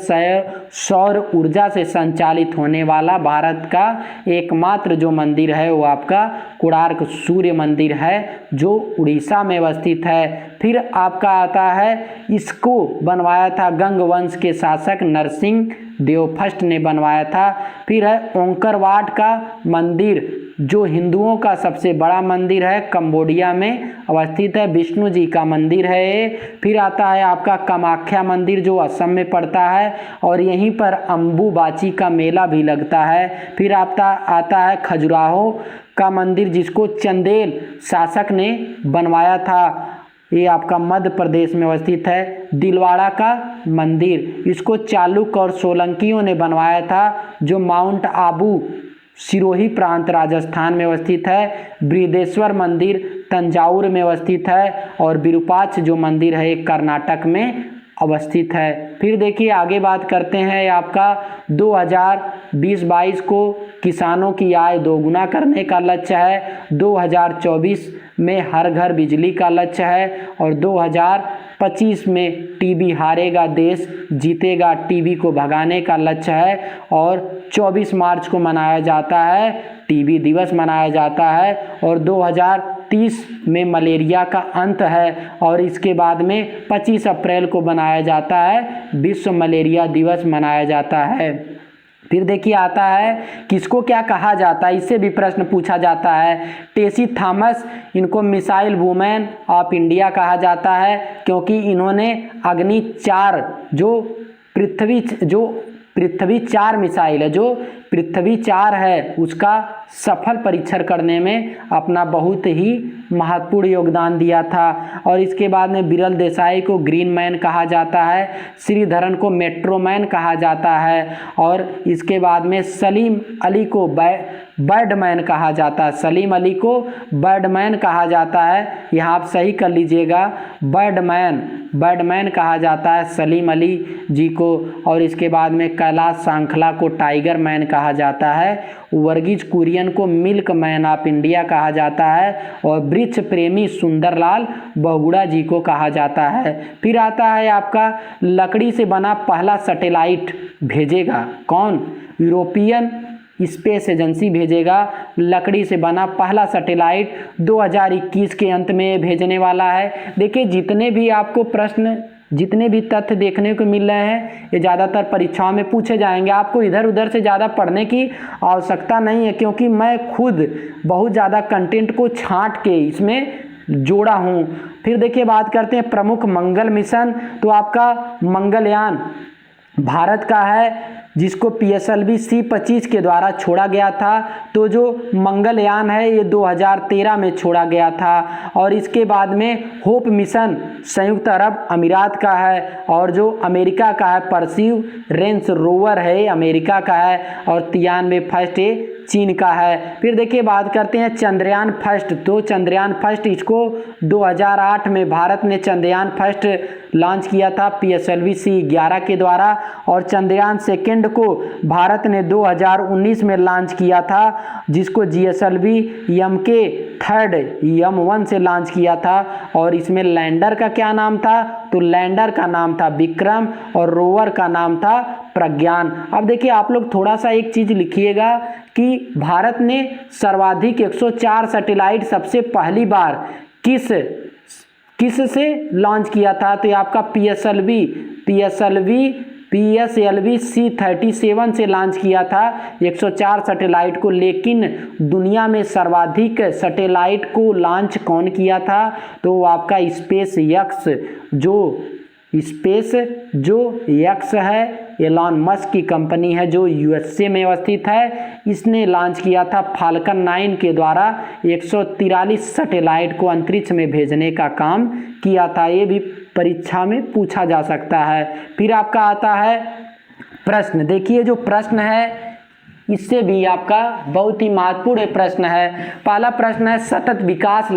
सौर ऊर्जा से संचालित होने वाला भारत का एकमात्र जो मंदिर है वो आपका कोणार्क सूर्य मंदिर है जो उड़ीसा में अवस्थित है। फिर आपका आता है, इसको बनवाया था गंग वंश के शासक नरसिंह देव फर्स्ट ने बनवाया था। फिर है ओंकारवाट का मंदिर जो हिंदुओं का सबसे बड़ा मंदिर है, कंबोडिया में अवस्थित है, विष्णु जी का मंदिर है ये। फिर आता है आपका कामाख्या मंदिर जो असम में पड़ता है, और यहीं पर अम्बुबाची का मेला भी लगता है। फिर आता है खजुराहो का मंदिर जिसको चंदेल शासक ने बनवाया था, ये आपका मध्य प्रदेश में अवस्थित है। दिलवाड़ा का मंदिर इसको चालुक्य और सोलंकियों ने बनवाया था जो माउंट आबू सिरोही प्रांत राजस्थान में अवस्थित है। बृहदेश्वर मंदिर तंजावुर में अवस्थित है, और विरूपाक्ष जो मंदिर है कर्नाटक में अवस्थित है। फिर देखिए आगे बात करते हैं आपका 2020-22 को किसानों की आय दोगुना करने का लक्ष्य है, 2024 में हर घर बिजली का लक्ष्य है, और 2025 में टीबी हारेगा देश जीतेगा टीबी को भगाने का लक्ष्य है। और 24 मार्च को मनाया जाता है टीबी दिवस मनाया जाता है, और 2030 में मलेरिया का अंत है, और इसके बाद में 25 अप्रैल को मनाया जाता है विश्व मलेरिया दिवस मनाया जाता है। फिर देखिए आता है किसको क्या कहा जाता है, इससे भी प्रश्न पूछा जाता है। टेसी थॉमस, इनको मिसाइल वुमेन ऑफ इंडिया कहा जाता है क्योंकि इन्होंने अग्नि 4 जो पृथ्वी 4 मिसाइल है, जो पृथ्वी 4 है उसका सफल परीक्षण करने में अपना बहुत ही महत्वपूर्ण योगदान दिया था। और इसके बाद में बिरल देसाई को ग्रीन मैन कहा जाता है, श्रीधरन को मेट्रो मैन कहा जाता है, और इसके बाद में सलीम अली को बर्डमैन कहा जाता है, सलीम अली को बर्डमैन कहा जाता है। यहाँ आप सही कर लीजिएगा, बर्डमैन कहा जाता है सलीम अली जी को। और इसके बाद में कैलाश सांखला को टाइगर मैन कहा जाता है, वर्गीज कुरियन को मिल्क मैन ऑफ इंडिया कहा जाता है, और वृक्ष प्रेमी सुंदरलाल बहुगुणा जी को कहा जाता है। फिर आता है आपका लकड़ी से बना पहला सैटेलाइट भेजेगा कौन, यूरोपियन स्पेस एजेंसी भेजेगा लकड़ी से बना पहला सैटेलाइट 2021 के अंत में भेजने वाला है। देखिए जितने भी आपको प्रश्न जितने भी तथ्य देखने को मिल रहे हैं ये ज़्यादातर परीक्षाओं में पूछे जाएंगे, आपको इधर उधर से ज़्यादा पढ़ने की आवश्यकता नहीं है क्योंकि मैं खुद बहुत ज़्यादा कंटेंट को छांट के इसमें जोड़ा हूँ। फिर देखिए बात करते हैं प्रमुख मंगल मिशन, तो आपका मंगलयान भारत का है जिसको PSLV C-25 के द्वारा छोड़ा गया था। तो जो मंगलयान है ये 2013 में छोड़ा गया था। और इसके बाद में होप मिशन संयुक्त अरब अमीरात का है, और जो अमेरिका का है परसीवरेंस रोवर है अमेरिका का है, और 93 फर्स्ट ये चीन का है। फिर देखिए बात करते हैं चंद्रयान फर्स्ट, तो चंद्रयान फर्स्ट इसको 2008 में भारत ने चंद्रयान फर्स्ट लॉन्च किया था PSLV C-11 के द्वारा, और चंद्रयान सेकंड को भारत ने 2019 में लॉन्च किया था जिसको GSLV MK थर्ड M1 से लॉन्च किया था। और इसमें लैंडर का क्या नाम था, तो लैंडर का नाम था विक्रम और रोवर का नाम था प्रज्ञान। अब देखिए आप लोग थोड़ा सा एक चीज़ लिखिएगा कि भारत ने सर्वाधिक 104 सैटेलाइट सबसे पहली बार किस से लॉन्च किया था, तो ये आपका PSLV C-37 से लॉन्च किया था 104 सैटेलाइट को। लेकिन दुनिया में सर्वाधिक सैटेलाइट को लॉन्च कौन किया था, तो वो आपका स्पेस एक्स है, एलॉन मस्क की कंपनी है जो USA में अवस्थित है। इसने लॉन्च किया था फाल्कन 9 के द्वारा 143 सैटेलाइट को अंतरिक्ष में भेजने का काम किया था। ये भी परीक्षा में पूछा जा सकता है। फिर आपका आता है प्रश्न। देखिए जो प्रश्न है इससे भी आपका बहुत ही महत्वपूर्ण प्रश्न है। पहला प्रश्न है सतत विकास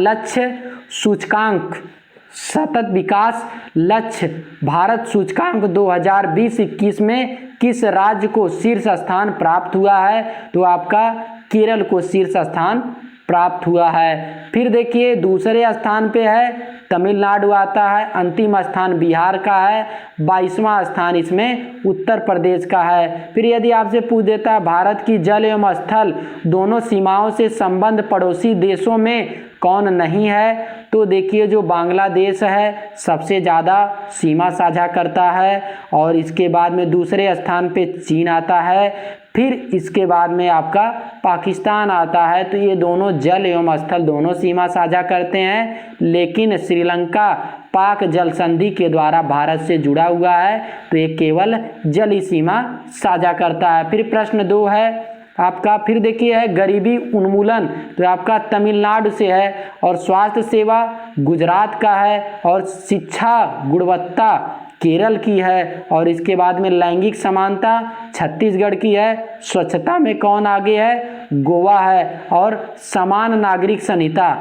लक्ष्य भारत सूचकांक 2020-21 में किस राज्य को शीर्ष स्थान प्राप्त हुआ है, तो आपका केरल को शीर्ष स्थान प्राप्त हुआ है। फिर देखिए दूसरे स्थान पे है तमिलनाडु आता है, अंतिम स्थान बिहार का है, 22वां स्थान इसमें उत्तर प्रदेश का है। फिर यदि आपसे पूछ देता है भारत की जल एवं स्थल दोनों सीमाओं से संबंध पड़ोसी देशों में कौन नहीं है, तो देखिए जो बांग्लादेश है सबसे ज़्यादा सीमा साझा करता है और इसके बाद में दूसरे स्थान पे चीन आता है। फिर इसके बाद में आपका पाकिस्तान आता है। तो ये दोनों जल एवं स्थल दोनों सीमा साझा करते हैं, लेकिन श्रीलंका पाक जल संधि के द्वारा भारत से जुड़ा हुआ है, तो ये केवल जल सीमा साझा करता है। फिर प्रश्न 2 है आपका, फिर देखिए है गरीबी उन्मूलन, तो आपका तमिलनाडु से है और स्वास्थ्य सेवा गुजरात का है और शिक्षा गुणवत्ता केरल की है। और इसके बाद में लैंगिक समानता छत्तीसगढ़ की है। स्वच्छता में कौन आगे है, गोवा है। और समान नागरिक संहिता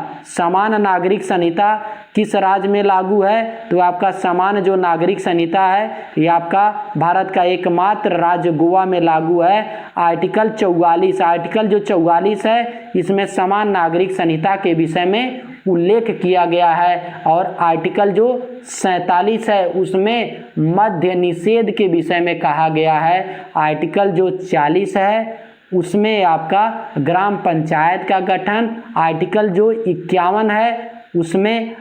किस राज्य में लागू है, तो आपका समान जो नागरिक संहिता है ये आपका भारत का एकमात्र राज्य गोवा में लागू है। आर्टिकल 44 है इसमें समान नागरिक संहिता के विषय में उल्लेख किया गया है। और आर्टिकल जो 47 है उसमें मद्य निषेध के विषय में कहा गया है। आर्टिकल जो 40 है उसमें आपका ग्राम पंचायत का गठन। आर्टिकल जो 51 है उसमें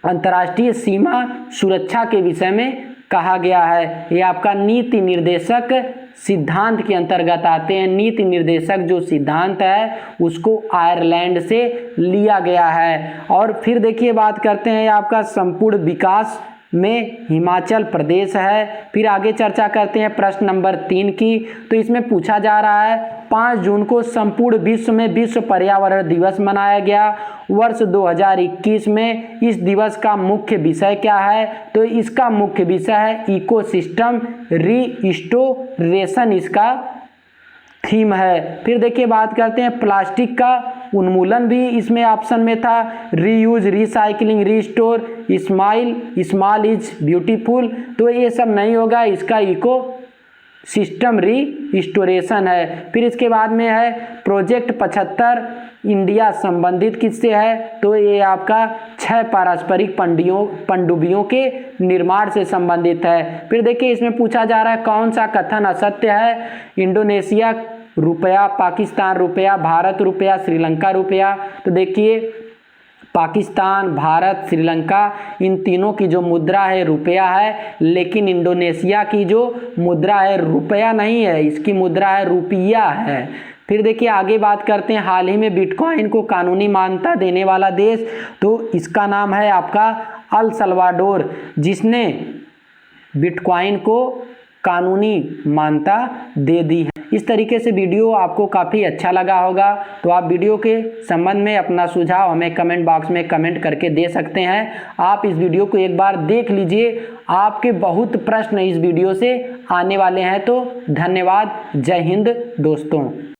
अंतर्राष्ट्रीय सीमा सुरक्षा के विषय में कहा गया है। ये आपका नीति निर्देशक सिद्धांत के अंतर्गत आते हैं। नीति निर्देशक जो सिद्धांत है उसको आयरलैंड से लिया गया है। और फिर देखिए बात करते हैं आपका संपूर्ण विकास में हिमाचल प्रदेश है। फिर आगे चर्चा करते हैं प्रश्न नंबर 3 की। तो इसमें पूछा जा रहा है 5 जून को संपूर्ण विश्व में विश्व पर्यावरण दिवस मनाया गया। वर्ष 2021 में इस दिवस का मुख्य विषय क्या है, तो इसका मुख्य विषय है इकोसिस्टम रीस्टोरेशन, इसका थीम है। फिर देखिए बात करते हैं प्लास्टिक का उन्मूलन भी इसमें ऑप्शन में था। Reuse, recycling, restore, small is beautiful, तो ये सब नहीं होगा, इसका इको सिस्टम रीस्टोरेशन है। फिर इसके बाद में है प्रोजेक्ट 75 इंडिया संबंधित किससे है, तो ये आपका 6 पारस्परिक पनडुब्बियों के निर्माण से संबंधित है। फिर देखिए इसमें पूछा जा रहा है कौन सा कथन असत्य है, इंडोनेशिया रुपया, पाकिस्तान रुपया, भारत रुपया, श्रीलंका रुपया। तो देखिए पाकिस्तान, भारत, श्रीलंका इन तीनों की जो मुद्रा है रुपया है, लेकिन इंडोनेशिया की जो मुद्रा है रुपया नहीं है, इसकी मुद्रा है रुपया है। फिर देखिए आगे बात करते हैं हाल ही में बिटकॉइन को कानूनी मान्यता देने वाला देश, तो इसका नाम है आपका अल सल्वाडोर, जिसने बिटकॉइन को कानूनी मान्यता दे दी है। इस तरीके से वीडियो आपको काफ़ी अच्छा लगा होगा, तो आप वीडियो के संबंध में अपना सुझाव हमें कमेंट बॉक्स में कमेंट करके दे सकते हैं। आप इस वीडियो को एक बार देख लीजिए, आपके बहुत प्रश्न इस वीडियो से आने वाले हैं। तो धन्यवाद, जय हिंद दोस्तों।